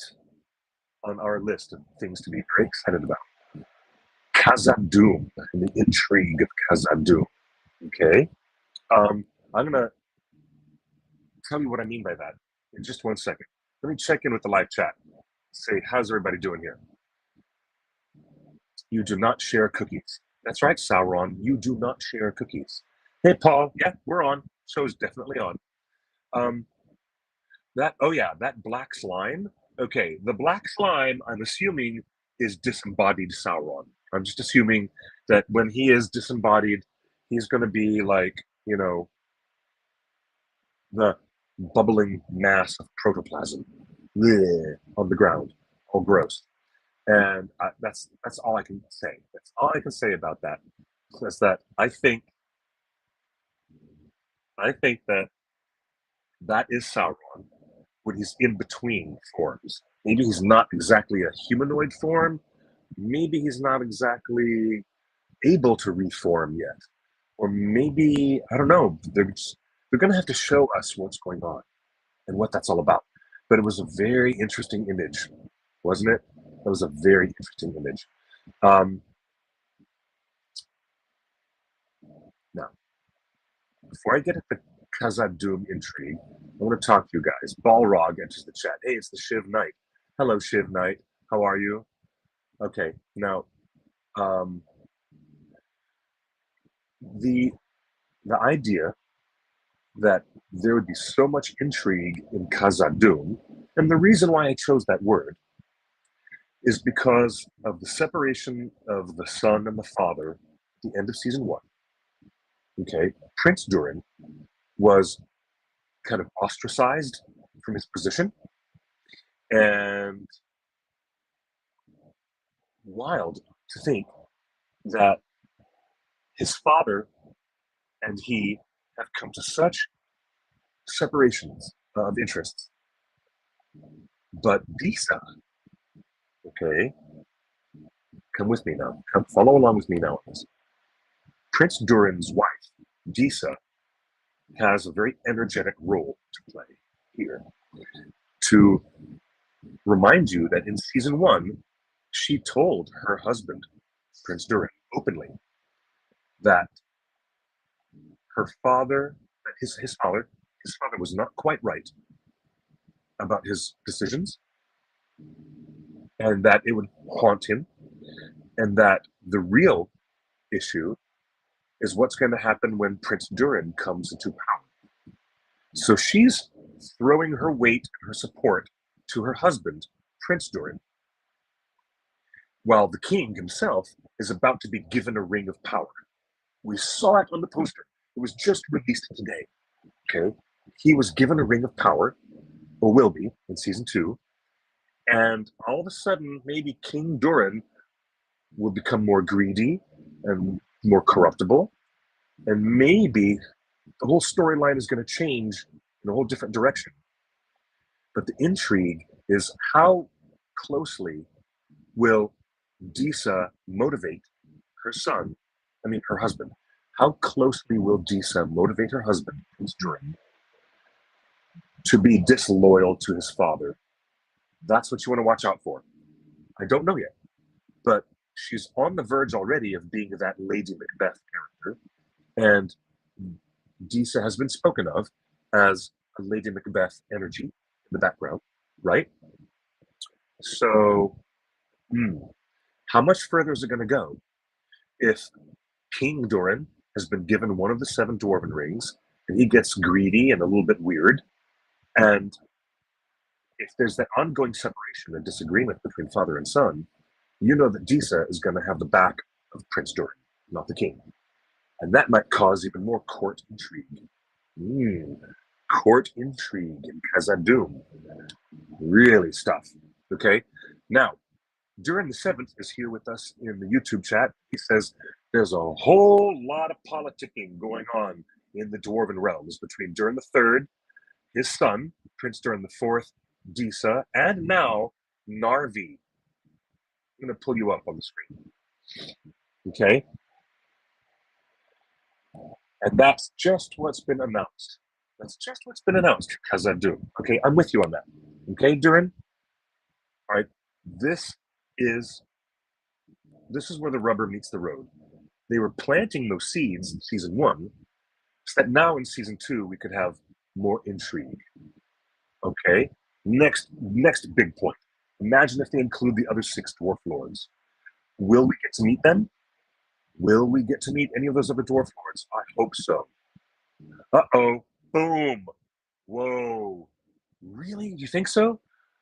on our list of things to be very excited about. Khazad-dum and the intrigue of Khazad-dum. Okay? I'm going to tell you what I mean by that in just 1 second. Let me check in with the live chat. Say, how's everybody doing here? You do not share cookies. That's right, Sauron. You do not share cookies. Hey, Paul. Yeah, we're on. Show's definitely on. Oh yeah, that black slime. Okay, the black slime, I'm assuming, is disembodied Sauron. I'm just assuming that when he is disembodied, he's going to be like, the bubbling mass of protoplasm on the ground, all gross. And that's all I can say. That's all I can say about that. Is that I think that that is Sauron when he's in between forms. Maybe he's not exactly a humanoid form. Maybe he's not exactly able to reform yet. Or maybe, I don't know, they're going to have to show us what's going on and what that's all about. But it was a very interesting image, wasn't it? That was a very interesting image. Um, Now, before I get at the Khazad-dum intrigue, I want to talk to you guys. Balrog enters the chat. Hey, it's the Shiv Knight. Hello, Shiv Knight. How are you? Okay, now, um, the the idea that there would be so much intrigue in Khazad-dum, and the reason why I chose that word is because of the separation of the son and the father at the end of season one. Okay, Prince Durin was kind of ostracized from his position, and wild to think that his father and he have come to such separations of interests. But Disa, okay, come with me now. Come follow along with me now on this. Prince Durin's wife, Disa, has a very energetic role to play here. To remind you that in season one, she told her husband, Prince Durin, openly that her father, that his father was not quite right about his decisions, and that it would haunt him, and that the real issue is what's going to happen when Prince Durin comes into power. So she's throwing her weight and her support to her husband, Prince Durin, while the king himself is about to be given a ring of power. We saw it on the poster. It was just released today. Okay, he was given a ring of power, or will be in season two, and all of a sudden, maybe King Durin will become more greedy and more corruptible, and maybe the whole storyline is going to change in a whole different direction. But the intrigue is how closely will Disa motivate her husband? How closely will Disa motivate her husband, Prince Durin, to be disloyal to his father? That's what you want to watch out for. I don't know yet, but she's on the verge already of being that Lady Macbeth character, and Disa has been spoken of as a Lady Macbeth energy in the background, right? So, how much further is it going to go if King Durin has been given one of the seven dwarven rings and he gets greedy and a little bit weird, and if there's that ongoing separation and disagreement between father and son, you know that Disa is going to have the back of Prince Durin, not the king. And that might cause even more court intrigue. Court intrigue in Khazad-dum. Really stuff. Okay? Now, Durin the Seventh is here with us in the YouTube chat. He says there's a whole lot of politicking going on in the Dwarven realms between Durin the Third, his son, Prince Durin the Fourth, Disa, and now Narvi. I'm going to pull you up on the screen. Okay? And that's just what's been announced. That's just what's been announced, Khazad-dum. Okay, I'm with you on that. Okay, Durin? All right, this is where the rubber meets the road. They were planting those seeds in season one, so that now in season two we could have more intrigue. Okay, next big point. Imagine if they include the other six dwarf lords. Will we get to meet them? Will we get to meet any of those other dwarf lords? I hope so. Uh-oh. Boom. Whoa. Really? You think so?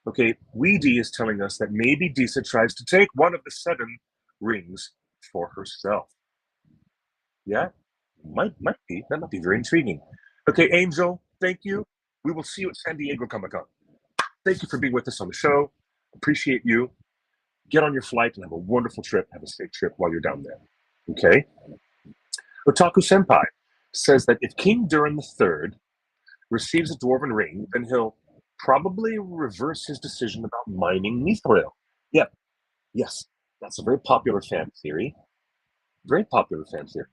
Okay, Weedy is telling us that maybe Disa tries to take one of the 7 rings for herself. Yeah, might be. That might be very intriguing. Okay, Angel, thank you. We will see you at San Diego Comic-Con. Thank you for being with us on the show. Appreciate you. Get on your flight and have a wonderful trip. Have a safe trip while you're down there. Okay? Otaku Senpai says that if King Durin III receives a dwarven ring, then he'll probably reverse his decision about mining mithril. Yep. Yes. That's a very popular fan theory. Very popular fan theory.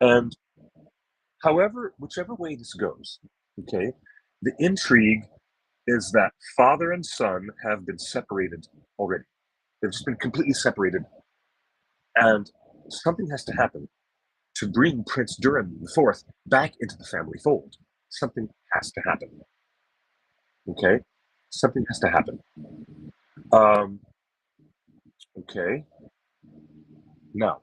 And however, whichever way this goes, okay, the intrigue is that father and son have been separated already. They've just been completely separated. And something has to happen to bring Prince Durin IV back into the family fold. Something has to happen. Okay? Something has to happen. Okay. Now,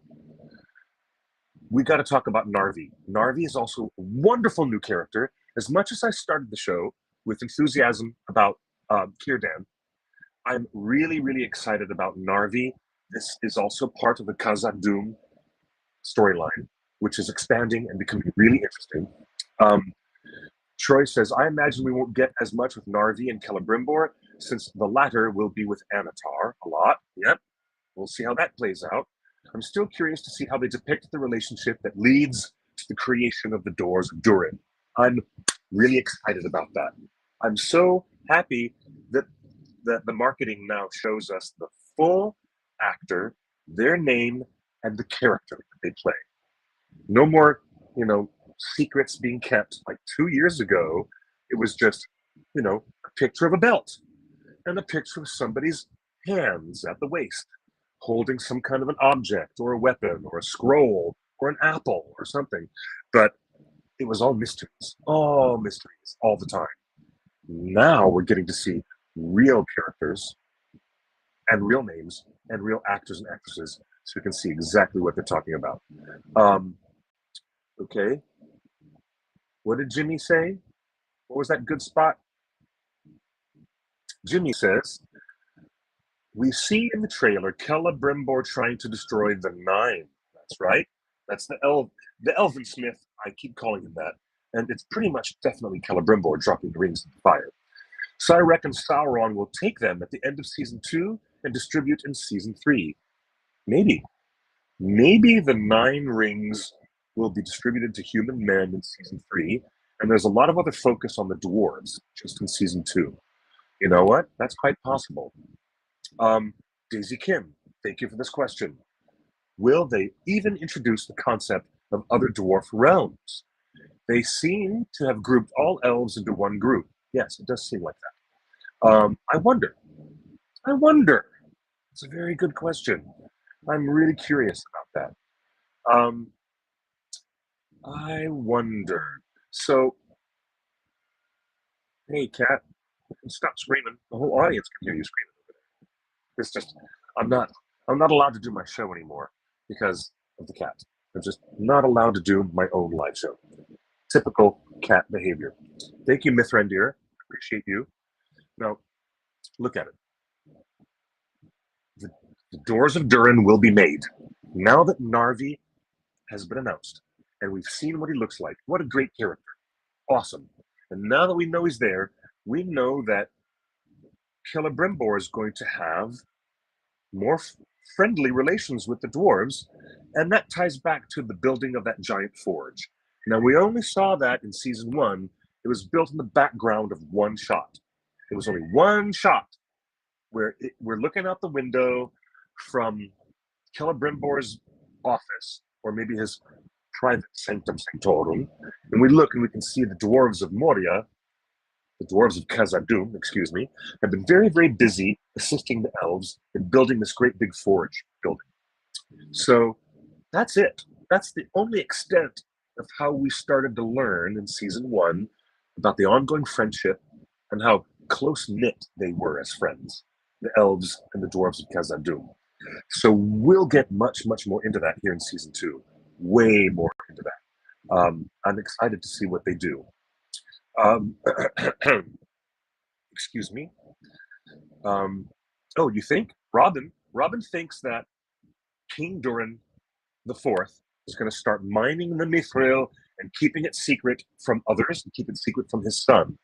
we got to talk about Narvi. Narvi is also a wonderful new character. As much as I started the show with enthusiasm about Cirdan, I'm really, really excited about Narvi. This is also part of the Khazad-dum storyline, which is expanding and becoming really interesting. Troy says, I imagine we won't get as much with Narvi and Celebrimbor, since the latter will be with Anatar a lot. Yep, we'll see how that plays out. I'm still curious to see how they depict the relationship that leads to the creation of the Doors of Durin. I'm really excited about that. I'm so happy that the marketing now shows us the full actor, their name, and the character that they play. No more, secrets being kept. Like 2 years ago, it was just, a picture of a belt and a picture of somebody's hands at the waist holding some kind of an object or a weapon or a scroll or an apple or something. But it was all mysteries all the time. Now we're getting to see real characters and real names and real actors and actresses, so we can see exactly what they're talking about. Okay. What did Jimmy say? What was that good spot? Jimmy says, we see in the trailer Celebrimbor trying to destroy the Nine. That's right. That's the elven smith. I keep calling him that. And it's pretty much definitely Celebrimbor dropping the rings in the fire. So I reckon Sauron will take them at the end of season 2 and distribute in season 3. Maybe. Maybe the 9 rings will be distributed to human men in season 3, and there's a lot of other focus on the dwarves just in season 2. You know what? That's quite possible. Daisy Kim, thank you for this question. Will they even introduce the concept of other dwarf realms? They seem to have grouped all elves into one group. Yes, it does seem like that. I wonder. It's a very good question. I'm really curious about that. I wonder. So, hey, cat, stop screaming. The whole audience can hear you screaming over there. It's just, I'm not allowed to do my show anymore because of the cat. I'm just not allowed to do my own live show. Typical cat behavior. Thank you, Mithrandir. Appreciate you. Now, look at it. The Doors of Durin will be made. Now that Narvi has been announced, and we've seen what he looks like, what a great character. Awesome. And now that we know he's there, we know that Celebrimbor is going to have more friendly relations with the dwarves, and that ties back to the building of that giant forge. Now, we only saw that in season 1. It was built in the background of one shot. It was only one shot where we're looking out the window from Celebrimbor's office, or maybe his private sanctum sanctorum, and we look and we can see the dwarves of Moria, the dwarves of Khazad-dum, excuse me, have been very, very busy assisting the elves in building this great big forge building. So that's it. That's the only extent of how we started to learn in season 1 about the ongoing friendship and how close-knit they were as friends, the elves and the dwarves of Khazad-dum. So we'll get much, much more into that here in season 2. Way more into that. I'm excited to see what they do. excuse me. Oh, you think? Robin thinks that King Durin the Fourth is going to start mining the mithril and keeping it secret from others and keep it secret from his son.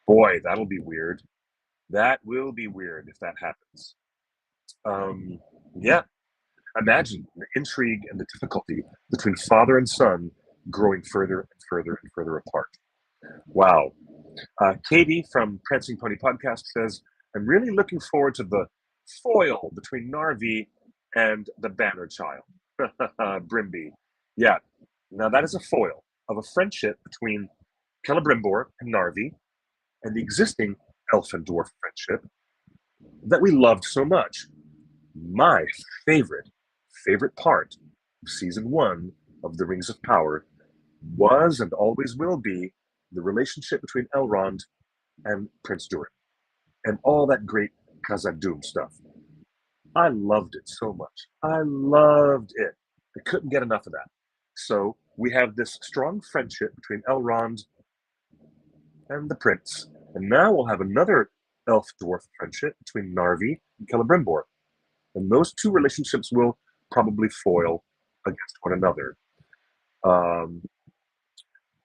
Boy, that'll be weird. That will be weird if that happens. Yeah, imagine the intrigue and the difficulty between father and son growing further and further and further apart. Wow. Katie from Prancing Pony Podcast says, I'm really looking forward to the foil between Narvi and the Banner Child. Brimby. Yeah. Now that is a foil of a friendship between Celebrimbor and Narvi and the existing elf and dwarf friendship that we loved so much. My favorite part of season 1 of The Rings of Power was and always will be the relationship between Elrond and Prince Durin and all that great Khazad-dum stuff. I loved it so much. I loved it. I couldn't get enough of that. So we have this strong friendship between Elrond and the prince, and now we'll have another elf-dwarf friendship between Narvi and Celebrimbor. And those two relationships will probably foil against one another.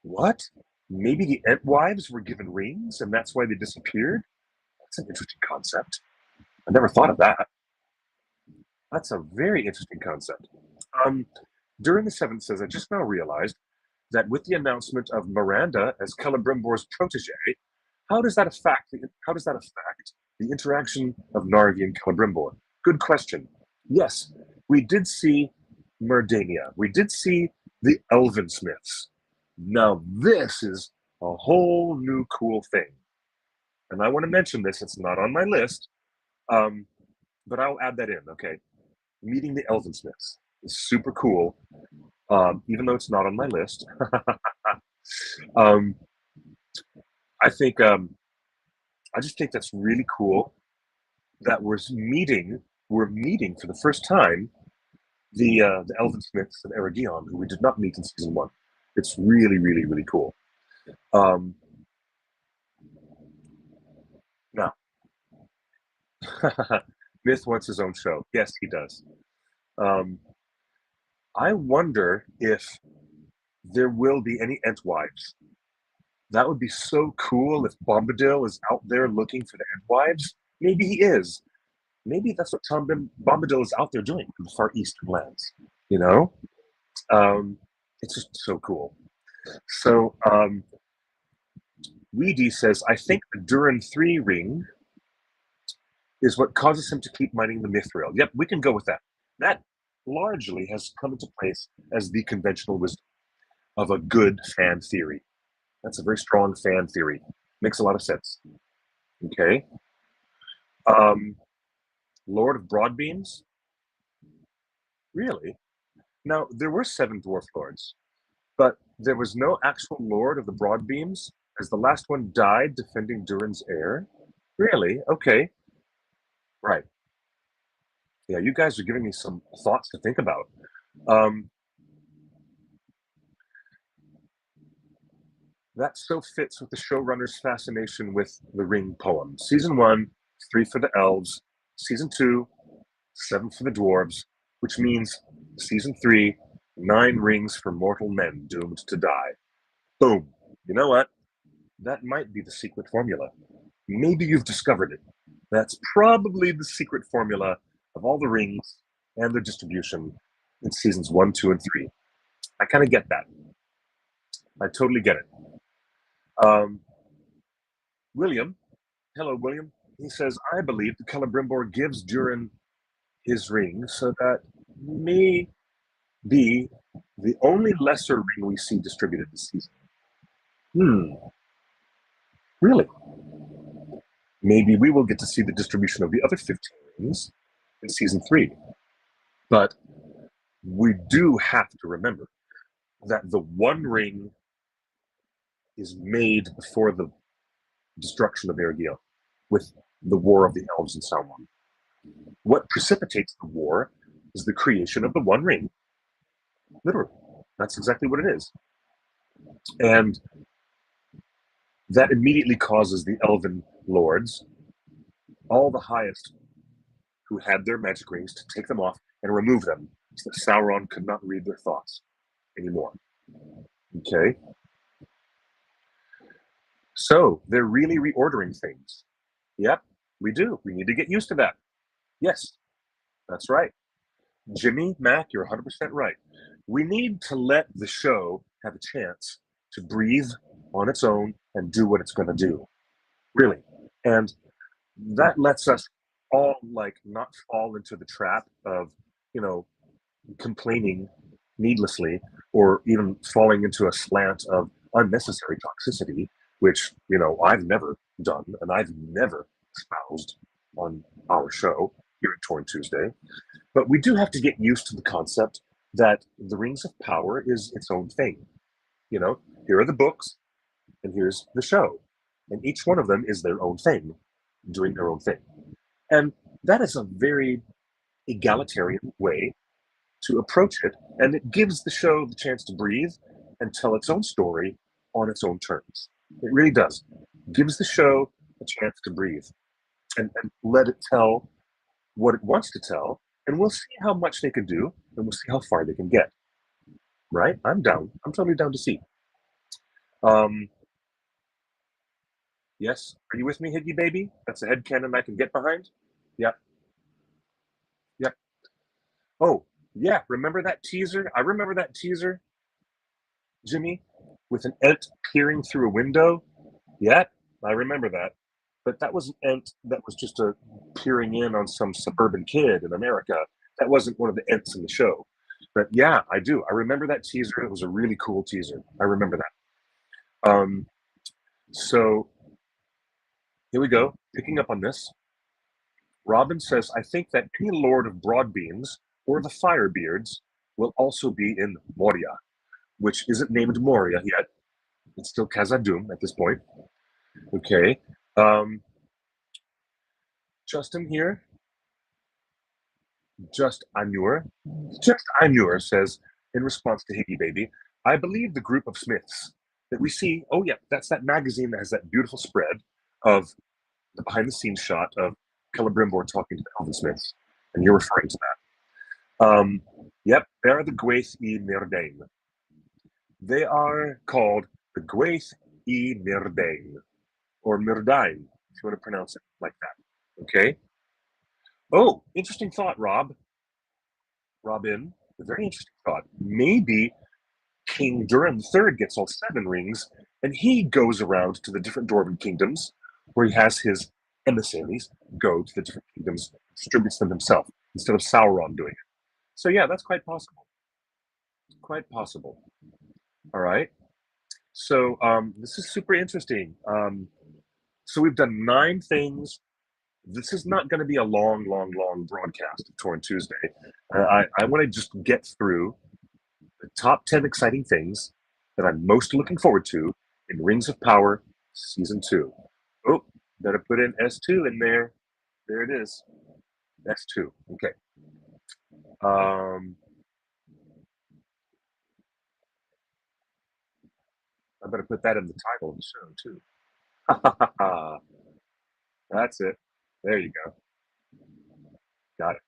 What? Maybe the Entwives were given rings and that's why they disappeared? That's an interesting concept. I never thought of that. That's a very interesting concept. Durin the Seventh says, I just now realized that with the announcement of Miranda as Celebrimbor's protege, how does that affect the interaction of Narvi and Celebrimbor? Good question. Yes, we did see Merdania. We did see the Elven Smiths. Now this is a whole new cool thing. And I want to mention this, it's not on my list, but I'll add that in, okay? Meeting the Elven Smiths is super cool, even though it's not on my list. I just think that's really cool that we're meeting for the first time the Elven Smiths and Eregion, who we did not meet in season 1. It's really, really, really cool. Now, Myth wants his own show. Yes, he does. I wonder if there will be any Entwives. That would be so cool if Bombadil is out there looking for the Entwives. Maybe he is. Maybe that's what Bombadil is out there doing in the far eastern lands. You know? It's just so cool. So, Weedy says, I think the Durin 3 ring is what causes him to keep mining the mithril. Yep, we can go with that. That largely has come into place as the conventional wisdom of a good fan theory. That's a very strong fan theory. Makes a lot of sense. Okay. Lord of Broadbeams? Really? Now, there were 7 dwarf lords, but there was no actual Lord of the Broadbeams, as the last one died defending Durin's heir? Really? Okay. Right. Yeah, you guys are giving me some thoughts to think about. That so fits with the showrunner's fascination with the Ring poem. Season 1, 3 for the elves. Season 2, 7 for the dwarves, which means season 3, 9 rings for mortal men doomed to die. Boom. You know what? That might be the secret formula. Maybe you've discovered it. That's probably the secret formula of all the rings and their distribution in seasons 1, 2, and 3. I kind of get that. I totally get it. William, hello, William. He says, I believe the Celebrimbor gives Durin his ring so that may be the only lesser ring we see distributed this season. Really? Maybe we will get to see the distribution of the other 15 rings in season 3. But we do have to remember that the one ring is made before the destruction of Eregion with the War of the Elves and Sauron. What precipitates the war is the creation of the One Ring. Literally. That's exactly what it is. And that immediately causes the Elven lords, all the highest who had their magic rings, to take them off and remove them so that Sauron could not read their thoughts anymore. Okay? So they're really reordering things. Yep, we do. We need to get used to that. Yes, that's right. Jimmy, Mac, you're 100% right. We need to let the show have a chance to breathe on its own and do what it's going to do. Really. And that lets us all like not fall into the trap of, complaining needlessly, or even falling into a slant of unnecessary toxicity, which, I've never done and I've never espoused on our show here at Torn Tuesday. But we do have to get used to the concept that the Rings of Power is its own thing. Here are the books, and here's the show. And each one of them is their own thing, doing their own thing. And that is a very egalitarian way to approach it. And it gives the show the chance to breathe and tell its own story on its own terms. It really does. It gives the show a chance to breathe and let it tell what it wants to tell. And we'll see how much they can do, and we'll see how far they can get. Right? I'm down. I'm totally down to see. Yes? Are you with me, Higgy baby? That's a headcanon I can get behind? Yep. Yep. Oh, yeah. Remember that teaser? I remember that teaser, Jimmy, with an ent peering through a window. Yeah, I remember that. But that was an ent that was just peering in on some suburban kid in America. That wasn't one of the ents in the show. But yeah, I do. I remember that teaser. It was a really cool teaser. I remember that. So here we go. Picking up on this. Robin says, I think that any Lord of Broadbeams or the Firebeards will also be in Moria, which isn't named Moria yet. It's still Khazad-dum at this point. Okay. Justin here. Just Anur says, in response to Higgy Baby, I believe the group of Smiths that we see, oh yeah, that's that magazine that has that beautiful spread of the behind-the-scenes shot of Celebrimbor talking to the Elven Smiths, and you're referring to that. Yep, they're the Gwaith I Myrdain. They are called the Gwaith I Myrdain, or Myrdain, if you want to pronounce it like that. Okay? Oh, interesting thought, Robin, a very interesting thought. Maybe King Durin III gets all 7 rings, and he goes around to the different Dwarven kingdoms, where he has his emissaries go to the different kingdoms, distributes them himself, instead of Sauron doing it. So yeah, that's quite possible. Quite possible. All right. So this is super interesting. So we've done 9 things. This is not going to be a long broadcast of Torn Tuesday. I want to just get through the top 10 exciting things that I'm most looking forward to in Rings of Power Season 2. Oh, better put in S2 in there. There it is. S2. Okay. I better put that in the title of the show, too. That's it. There you go. Got it.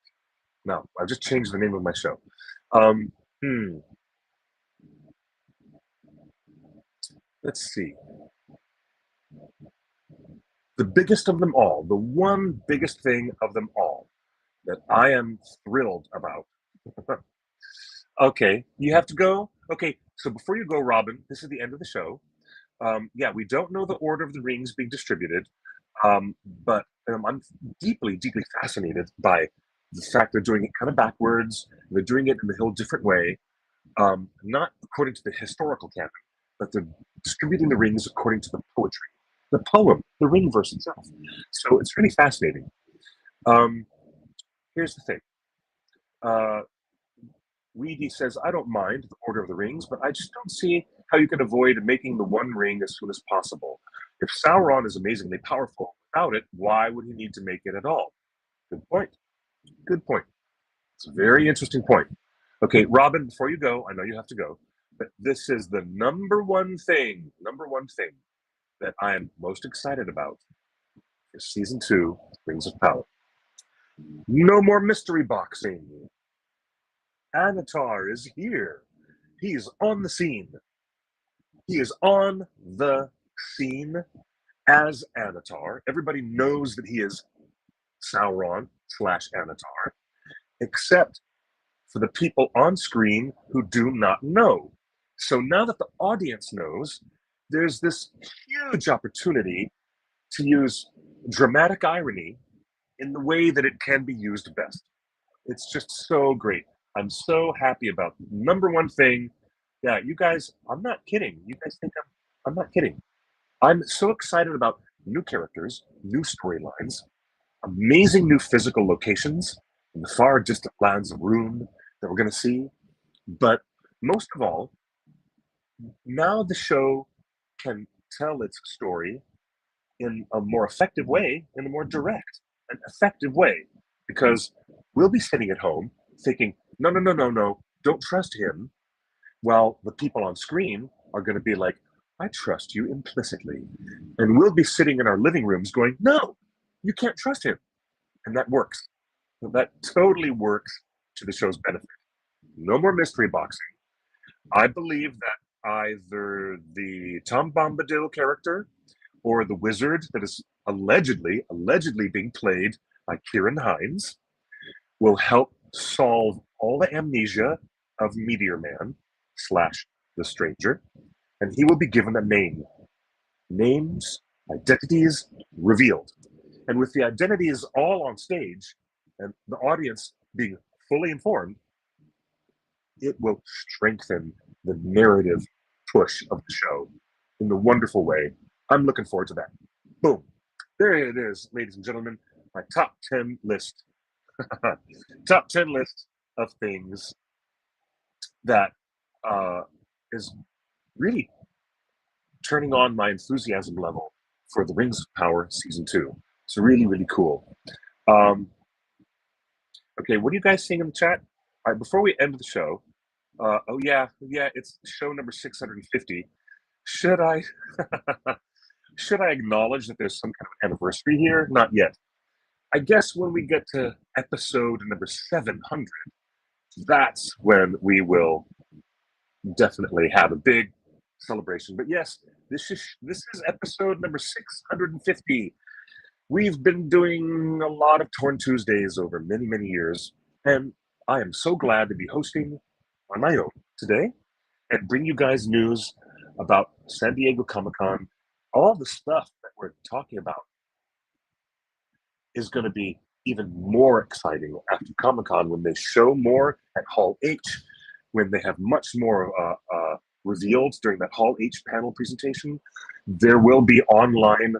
No, I've just changed the name of my show. Let's see. The biggest of them all, the one biggest thing of them all that I am thrilled about. Okay, you have to go? Okay, so before you go, Robin, this is the end of the show. Yeah, we don't know the order of the rings being distributed, but I'm deeply fascinated by the fact they're doing it kind of backwards. They're doing it in a whole different way, not according to the historical canon, but they're distributing the rings according to the poetry, the poem, the ring verse itself. So it's really fascinating. Here's the thing. Weedy says, I don't mind the order of the rings, but I just don't see how you can avoid making the one ring as soon as possible. If Sauron is amazingly powerful without it, why would he need to make it at all? Good point. Good point. It's a very interesting point. Okay, Robin, before you go, I know you have to go, but this is the number one thing that I am most excited about is Season 2, Rings of Power. No more mystery boxing. Anatar is here. He is on the scene. He is on the scene as Anatar. Everybody knows that he is Sauron / Anatar, except for the people on screen who do not know. So now that the audience knows, there's this huge opportunity to use dramatic irony in the way that it can be used best. It's just so great. I'm so happy about it. Number one thing. Yeah, you guys, I'm not kidding. You guys think I'm not kidding. I'm so excited about new characters, new storylines, amazing new physical locations in the far distant lands of Rune that we're going to see. But most of all, now the show can tell its story in a more effective way, in a more direct and effective way, because we'll be sitting at home thinking, no, no, no, no, no, don't trust him. While the people on screen are going to be like, I trust you implicitly. And we'll be sitting in our living rooms going, no, you can't trust him. And that works. That totally works to the show's benefit. No more mystery boxing. I believe that either the Tom Bombadil character or the wizard that is allegedly being played by Kieran Hines will help solve all the amnesia of Meteor Man / the Stranger, and he will be given a name. Names, identities revealed. And with the identities all on stage and the audience being fully informed, it will strengthen the narrative push of the show in the wonderful way. I'm looking forward to that. Boom. There it is, ladies and gentlemen, my top 10 list. Top 10 list of things that is really turning on my enthusiasm level for the Rings of Power Season 2. It's really, really cool. Okay, what are you guys saying in the chat? All right, before we end the show, oh yeah, it's show number 650. Should I should I acknowledge that there's some kind of anniversary here? Not yet. I guess when we get to episode number 700, that's when we will definitely have a big celebration. But yes, this is episode number 650. We've been doing a lot of Torn Tuesdays over many, many years, and I am so glad to be hosting on my own today and bring you guys news about San Diego Comic-Con. All the stuff that we're talking about is going to be even more exciting after Comic-Con when they show more at Hall H, when they have much more revealed during that Hall H panel presentation. There will be online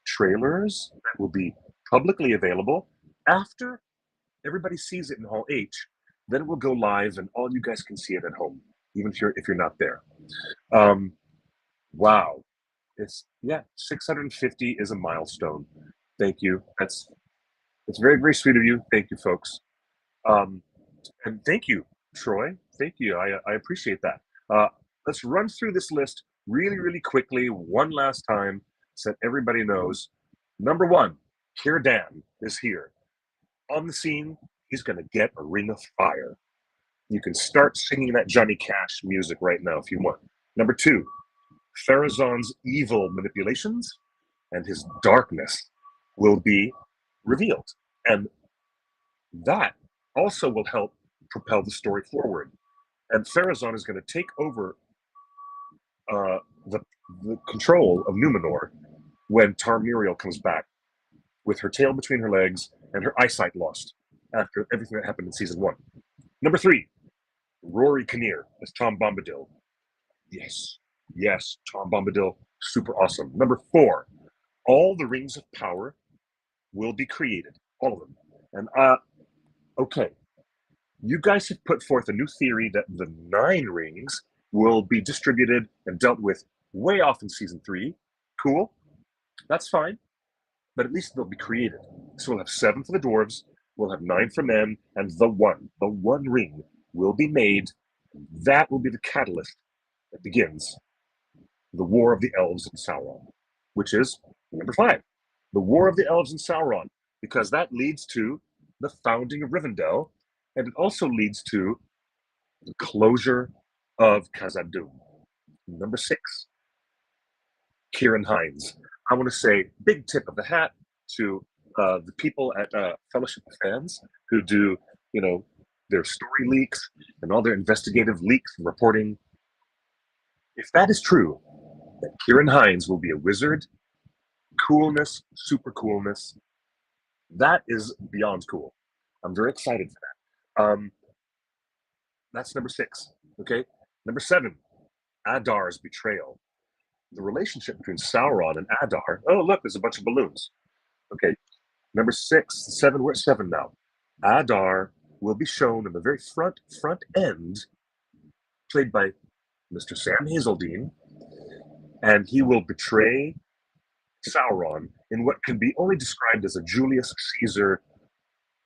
trailers that will be publicly available after everybody sees it in Hall H. Then it will go live, and all you guys can see it at home, even if you're not there. Wow, it's 650 is a milestone. Thank you. It's very, very sweet of you. Thank you, folks. And thank you, Troy. Thank you. I appreciate that. Let's run through this list really, really quickly one last time so that everybody knows. Number 1, Cirdan is here. On the scene, he's going to get a ring of fire. You can start singing that Johnny Cash music right now if you want. Number 2, Farazan's evil manipulations and his darkness will be revealed. And that also will help propel the story forward. And Farazon is going to take over the control of Numenor when Tarmuriel comes back with her tail between her legs and her eyesight lost after everything that happened in season 1. Number 3, Rory Kinnear as Tom Bombadil. Yes, Tom Bombadil, super awesome. Number 4, all the Rings of Power will be created, all of them. And okay, you guys have put forth a new theory that the 9 rings will be distributed and dealt with way off in season 3. Cool, that's fine, but at least they'll be created. So we'll have 7 for the dwarves, we'll have 9 for men, and the one ring will be made. That will be the catalyst that begins the War of the Elves and Sauron, which is number 5. the War of the Elves and Sauron, because that leads to the founding of Rivendell, and it also leads to the closure of Khazad-dum. Number 6, Kieran Hines. I want to say big tip of the hat to the people at Fellowship of Fans who do, their story leaks and all their investigative leaks and reporting. If that is true, that Kieran Hines will be a wizard, coolness, super coolness, that is beyond cool. I'm very excited for that. That's number 6. Okay. Number 7, Adar's betrayal. The relationship between Sauron and Adar. Oh, look, there's a bunch of balloons. Okay. Number 6, 7. We're at 7 now. Adar will be shown in the very front end, played by Mr. Sam Hazeldine, and he will betray Sauron in what can be only described as a Julius Caesar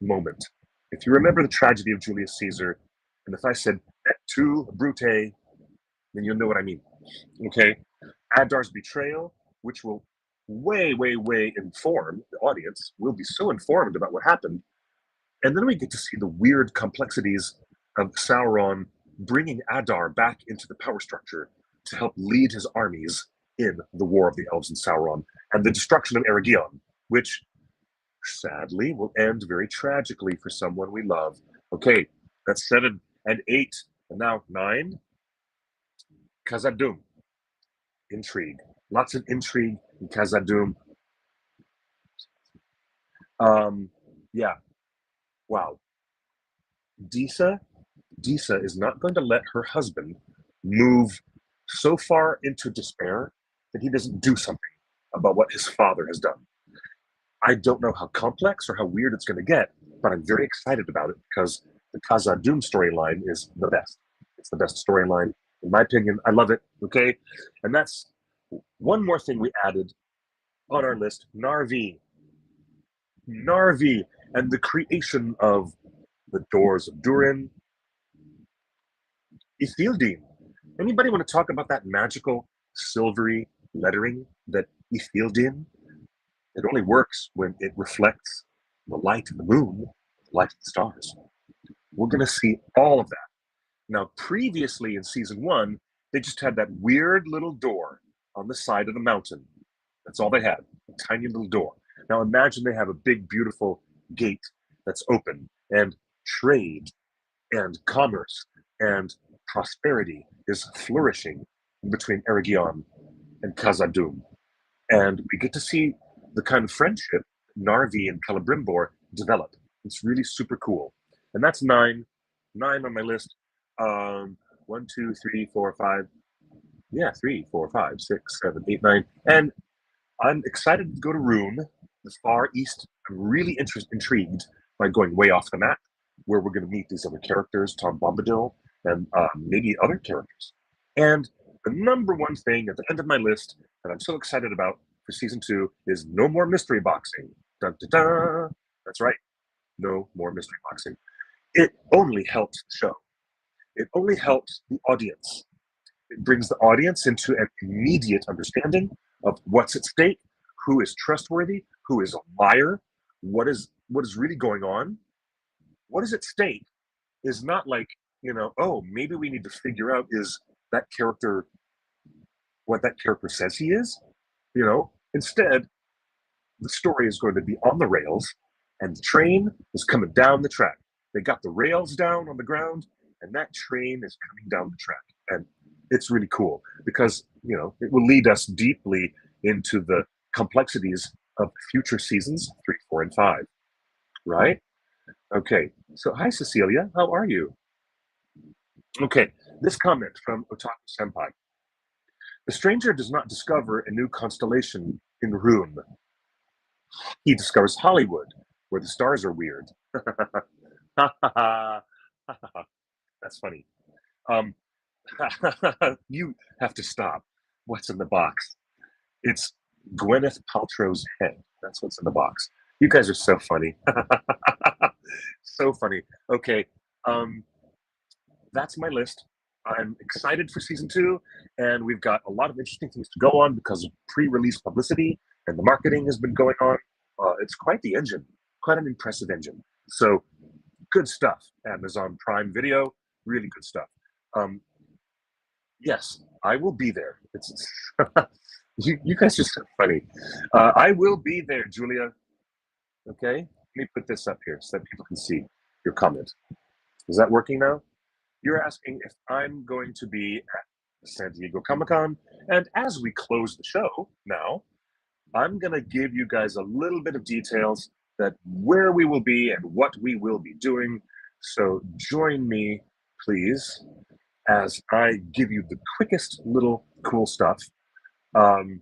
moment. If you remember the tragedy of Julius Caesar, and if I said et tu, Brute, then you'll know what I mean. Okay? Adar's betrayal, which will way inform the audience, will be so informed about what happened. And then we get to see the weird complexities of Sauron bringing Adar back into the power structure to help lead his armies in the War of the Elves and Sauron and the destruction of Eregion, which sadly will end very tragically for someone we love. Okay, that's 7 and 8, and now 9. Khazad-dum. Intrigue. Lots of intrigue in Khazad-dum. Yeah. Wow. Disa is not going to let her husband move so far into despair that he doesn't do something about what his father has done. I don't know how complex or how weird it's going to get, but I'm very excited about it because the Khazad-dum storyline is the best. It's the best storyline, in my opinion. I love it, okay? And that's one more thing we added on our list, Narvi. Narvi and the creation of the doors of Durin. Ithildin. Anybody want to talk about that magical silvery lettering that Ithildin? It only works when it reflects the light of the moon, the light of the stars. We're going to see all of that. Now, previously in season 1, they just had that weird little door on the side of the mountain. That's all they had, a tiny little door. Now imagine they have a big, beautiful gate that's open, and trade and commerce and prosperity is flourishing between Eregion and Khazad-dum. And we get to see the kind of friendship Narvi and Celebrimbor develop. It's really super cool. And that's 9 on my list. 1, 2, 3, 4, 5. Yeah, 3, 4, 5, 6, 7, 8, 9. And I'm excited to go to Rune, the far east. I'm really intrigued by going way off the map, where we're going to meet these other characters, Tom Bombadil, and maybe other characters. And the number one thing at the end of my list that I'm so excited about for season 2 is no more mystery boxing. Dun, dun, dun. That's right, no more mystery boxing. It only helps the show. It only helps the audience. It brings the audience into an immediate understanding of what's at stake, who is trustworthy, who is a liar, what is really going on. What is at stake is not like, oh, maybe we need to figure out is that character what that character says he is. Instead, the story is going to be on the rails, and the train is coming down the track. They got the rails down on the ground, and that train is coming down the track. And it's really cool because, it will lead us deeply into the complexities of future seasons 3, 4, and 5. Right? Okay. So, hi, Cecilia. How are you? Okay. This comment from Otaku Senpai. The stranger does not discover a new constellation in Rune. He discovers Hollywood, where the stars are weird. That's funny. You have to stop. What's in the box? It's Gwyneth Paltrow's head. That's what's in the box. You guys are so funny. So funny. Okay. That's my list. I'm excited for season 2, and we've got a lot of interesting things to go on because of pre-release publicity. and the marketing has been going on. It's quite the engine, quite an impressive engine. So good stuff. Amazon Prime Video, really good stuff. Yes, I will be there. It's you guys are so funny. I will be there, Julia. Okay, let me put this up here so that people can see your comment. Is that working now? You're asking if I'm going to be at San Diego Comic-Con, and as we close the show now, I'm going to give you guys a little bit of details that where we will be and what we will be doing. So join me, please, as I give you the quickest little cool stuff. And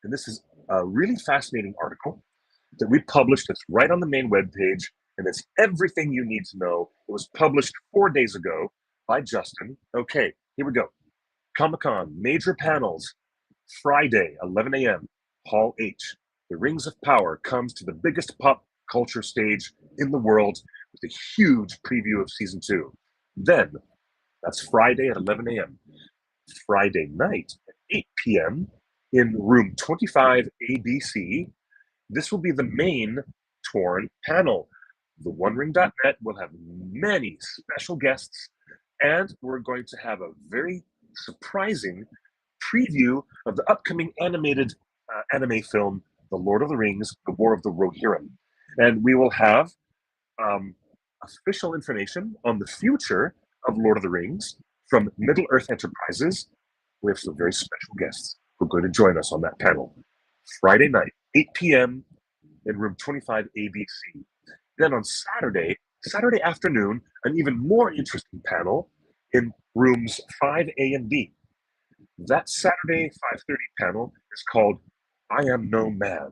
this is a really fascinating article that we published. It's right on the main webpage, and it's everything you need to know. It was published 4 days ago by Justin. Okay, here we go. Comic-Con, major panels, Friday, 11 a.m., Hall H. The Rings of Power comes to the biggest pop culture stage in the world with a huge preview of Season 2. Then, that's Friday at 11 a.m. Friday night at 8 p.m. in room 25 ABC, this will be the main Torn panel. The OneRing.net will have many special guests, and we're going to have a very surprising preview of the upcoming animated anime film, The Lord of the Rings, The War of the Rohirrim. And we will have official information on the future of Lord of the Rings from Middle-earth Enterprises. We have some very special guests who are going to join us on that panel. Friday night, 8 p.m. in room 25 ABC. Then on Saturday afternoon, an even more interesting panel in rooms 5A and B. That Saturday 5:30 panel is called I Am No Man,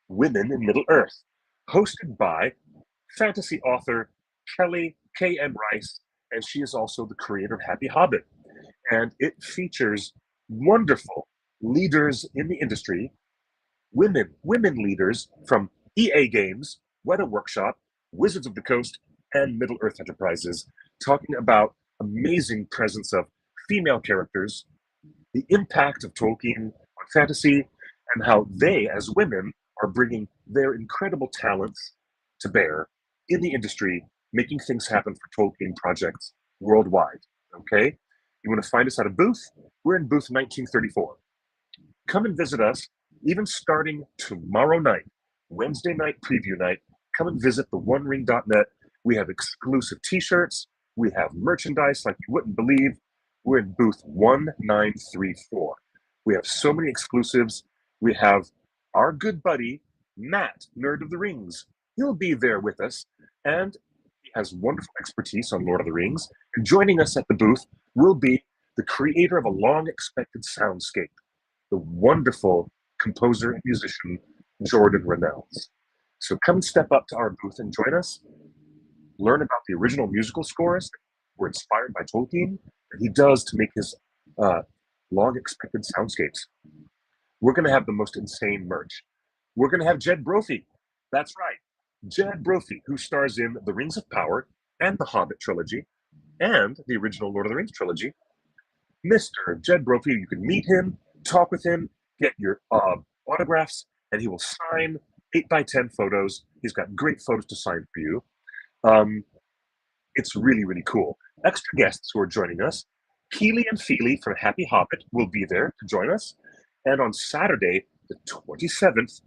Women in Middle-earth, hosted by fantasy author Kelly K.M. Rice, and she is also the creator of Happy Hobbit. And it features wonderful leaders in the industry, women leaders from EA Games, Weta Workshop, Wizards of the Coast, and Middle-earth Enterprises, talking about amazing presence of female characters, the impact of Tolkien on fantasy, and how they, as women, are bringing their incredible talents to bear in the industry, making things happen for Tolkien projects worldwide. Okay? You want to find us at a booth? We're in booth 1934. Come and visit us, even starting tomorrow night, Wednesday night preview night. Come and visit the OneRing.net. We have exclusive t-shirts. We have merchandise like you wouldn't believe. We're in booth 1934. We have so many exclusives. We have our good buddy, Matt, Nerd of the Rings. He'll be there with us, and he has wonderful expertise on Lord of the Rings. And joining us at the booth will be the creator of a long-expected soundscape, the wonderful composer and musician, Jordan Rennells. So come and step up to our booth and join us. Learn about the original musical scores that were inspired by Tolkien, and he does to make his long-expected soundscapes. We're going to have the most insane merch. We're going to have Jed Brophy. That's right. Jed Brophy, who stars in The Rings of Power and the Hobbit trilogy and the original Lord of the Rings trilogy. Mr. Jed Brophy, you can meet him, talk with him, get your autographs, and he will sign 8x10 photos. He's got great photos to sign for you. It's really, really cool. Extra guests who are joining us, Keely and Feely from Happy Hobbit will be there to join us. And on Saturday, the 27th,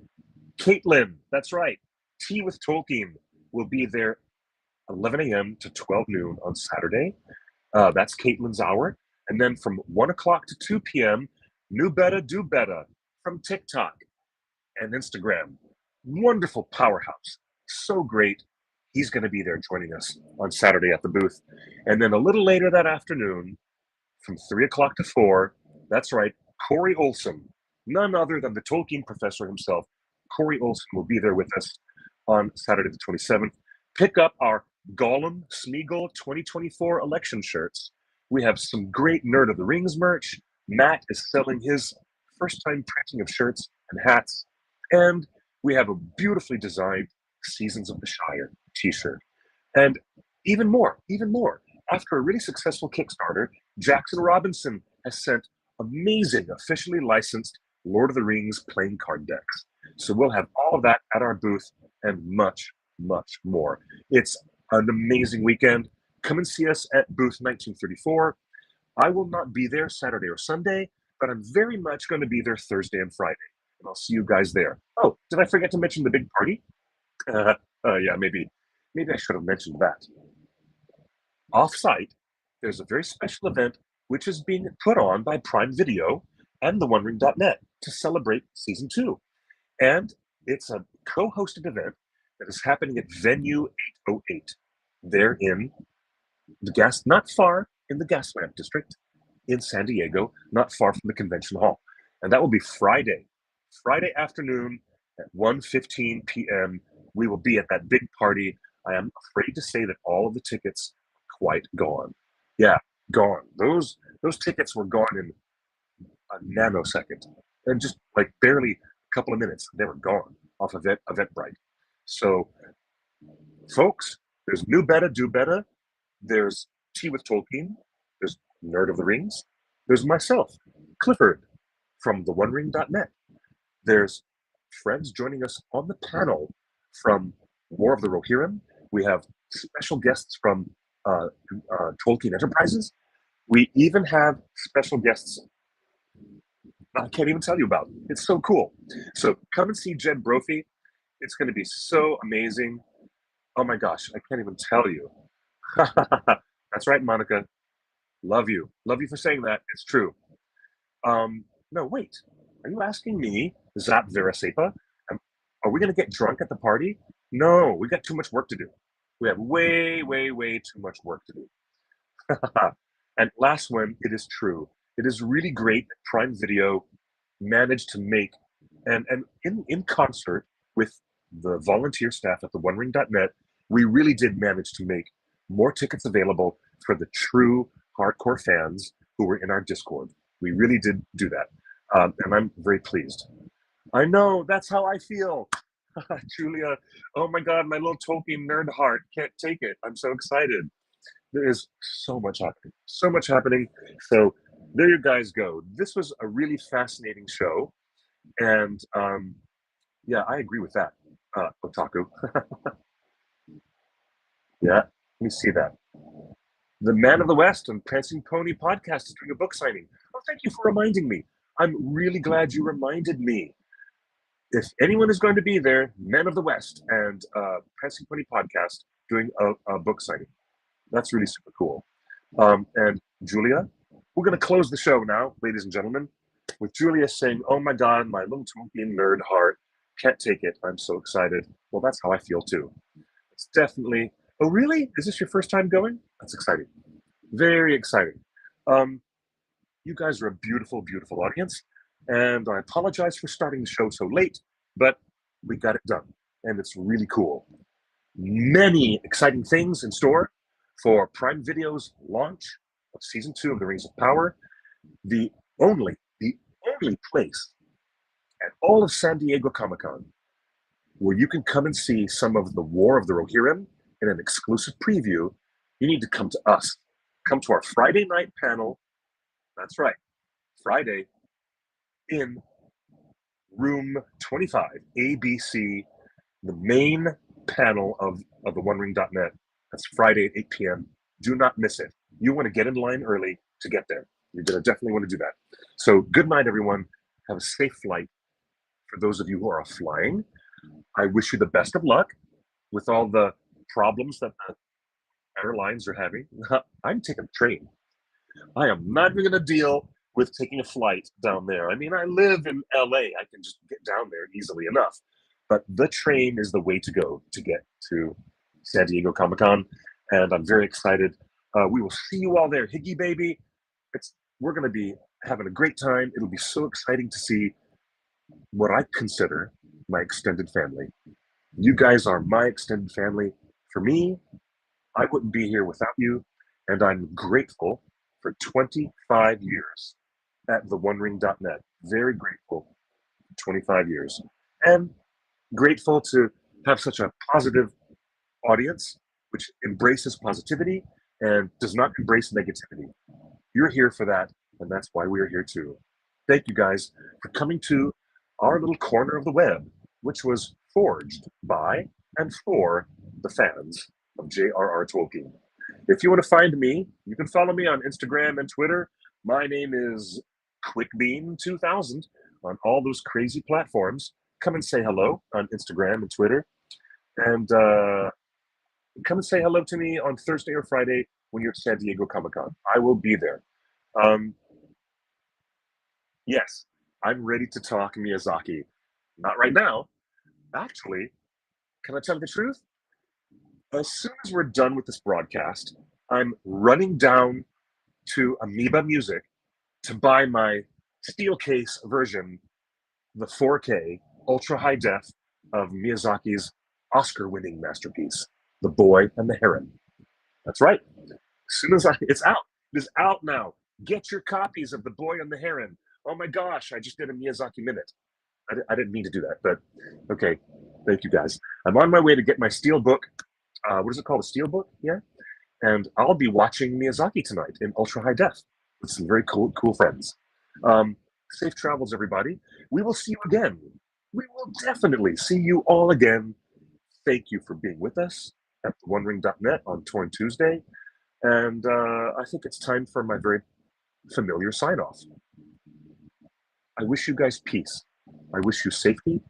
Caitlin, that's right, Tea with Tolkien, will be there 11 a.m. to 12 noon on Saturday. That's Caitlin's hour. And then from 1 o'clock to 2 p.m., New Betta Do Betta from TikTok and Instagram. Wonderful powerhouse. So great. He's going to be there joining us on Saturday at the booth. And then a little later that afternoon, from 3 o'clock to 4, that's right, Corey Olson, none other than the Tolkien professor himself. Corey Olson will be there with us on Saturday the 27th. Pick up our Gollum Smeagol 2024 election shirts. We have some great Nerd of the Rings merch. Matt is selling his first-time printing of shirts and hats. And we have a beautifully designed Seasons of the Shire t-shirt. And even more. After a really successful Kickstarter, Jackson Robinson has sent amazing, officially licensed Lord of the Rings playing card decks. So we'll have all of that at our booth and much, much more. It's an amazing weekend. Come and see us at booth 1934. I will not be there Saturday or Sunday, but I'm very much going to be there Thursday and Friday. And I'll see you guys there. Oh, did I forget to mention the big party? Yeah, maybe I should have mentioned that. Off-site, there's a very special event which is being put on by Prime Video and theonering.net to celebrate season 2. And it's a co-hosted event that is happening at Venue 808 there in not far in the Gaslamp district in San Diego, not far from the convention hall. And that will be Friday afternoon at 1:15 p.m. We will be at that big party. I am afraid to say that all of the tickets are quite gone. Yeah, gone. Those tickets were gone in a nanosecond, and just like barely a couple of minutes, they were gone off of Eventbrite. So, folks, there's New Beta, Do Beta. There's Tea with Tolkien. There's Nerd of the Rings. There's myself, Clifford, from theonering.net. There's friends joining us on the panel from War of the Rohirrim. We have special guests from Tolkien Enterprises. We even have special guests I can't even tell you about. It's so cool. So come and see Jed Brophy. It's going to be so amazing. Oh my gosh, I can't even tell you. That's right, Monica. Love you. Love you for saying that. It's true. No, wait. Are you asking me, Zap Verasepa? Are we going to get drunk at the party? No, we got too much work to do. We have way, way, way too much work to do. And last one, it is true. It is really great that Prime Video managed to make, and in concert with the volunteer staff at theonering.net, we really did manage to make more tickets available for the true hardcore fans who were in our Discord. We really did do that. And I'm very pleased. I know, that's how I feel. Julia, oh my God, my little Tolkien nerd heart can't take it. I'm so excited. There is so much happening. So much happening. So there you guys go. This was a really fascinating show. And yeah, I agree with that, Otaku. Yeah, let me see that. The Man of the West and Prancing Pony podcast is doing a book signing. Oh, thank you for reminding me. I'm really glad you reminded me. If anyone is going to be there, Men of the West and Prancing Pony podcast doing a book signing. That's really super cool. And Julia, we're going to close the show now, ladies and gentlemen, with Julia saying, oh my God, my little Tolkien nerd heart can't take it. I'm so excited. Well, that's how I feel too. It's definitely, oh really? Is this your first time going? That's exciting. Very exciting. You guys are a beautiful, beautiful audience. And I apologize for starting the show so late, but we got it done. And it's really cool. Many exciting things in store for Prime Video's launch of Season 2 of The Rings of Power. The only place at all of San Diego Comic-Con where you can come and see some of the War of the Rohirrim in an exclusive preview. You need to come to us. Come to our Friday night panel. That's right, Friday in room 25, ABC, the main panel of the OneRing.net. That's Friday at 8 p.m. Do not miss it. You want to get in line early to get there. You're going to definitely want to do that. So good night, everyone. Have a safe flight. For those of you who are flying, I wish you the best of luck with all the problems that the airlines are having. I'm taking a train. I am not even going to deal with taking a flight down there. I mean, I live in LA. I can just get down there easily enough. But the train is the way to go to get to San Diego Comic-Con. And I'm very excited. We will see you all there. Higgy baby. We're going to be having a great time. It'll be so exciting to see what I consider my extended family. You guys are my extended family. For me, I wouldn't be here without you. And I'm grateful for 25 years at theonering.net. Very grateful for 25 years. And grateful to have such a positive audience, which embraces positivity and does not embrace negativity. You're here for that, and that's why we're here too. Thank you guys for coming to our little corner of the web which was forged by and for the fans of J.R.R. Tolkien. If you want to find me, you can follow me on Instagram and Twitter. My name is QuickBeam2000 on all those crazy platforms. Come and say hello on Instagram and Twitter. And come and say hello to me on Thursday or Friday when you're at San Diego Comic-Con. I will be there. Yes, I'm ready to talk Miyazaki. Not right now. Actually, can I tell you the truth? As soon as we're done with this broadcast, I'm running down to Amoeba Music to buy my steel case version, the 4K ultra high def of Miyazaki's Oscar-winning masterpiece, The Boy and the Heron. That's right. As soon as it's out. It is out now. Get your copies of The Boy and the Heron. Oh my gosh, I just did a Miyazaki minute. I didn't mean to do that, but okay. Thank you guys. I'm on my way to get my steel book. What is it called? A steel book? Yeah. And I'll be watching Miyazaki tonight in ultra high def with some very cool friends. Safe travels, everybody. We will see you again. We will definitely see you all again. Thank you for being with us at theonering.net on Torn Tuesday. And I think it's time for my very familiar sign-off. I wish you guys peace. I wish you safety,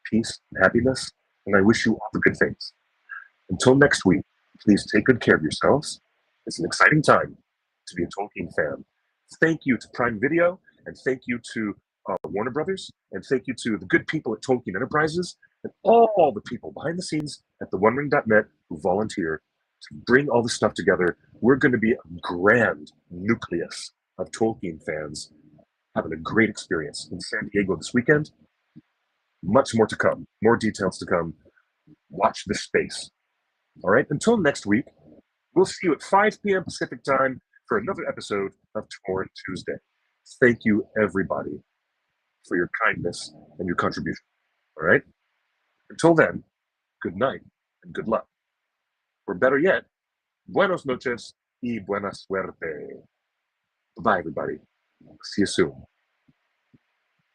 peace, happiness, and I wish you all the good things. Until next week, please take good care of yourselves. It's an exciting time to be a Tolkien fan. Thank you to Prime Video, and thank you to Warner Brothers, and thank you to the good people at Tolkien Enterprises, and all the people behind the scenes at theonering.net who volunteer to bring all this stuff together. We're going to be a grand nucleus of Tolkien fans having a great experience in San Diego this weekend. Much more to come, more details to come. Watch this space. All right, until next week, we'll see you at 5 p.m. Pacific time for another episode of Torn Tuesday. Thank you, everybody, for your kindness and your contribution. All right? Until then, good night and good luck. Or better yet, buenos noches y buena suerte. Bye, everybody. See you soon.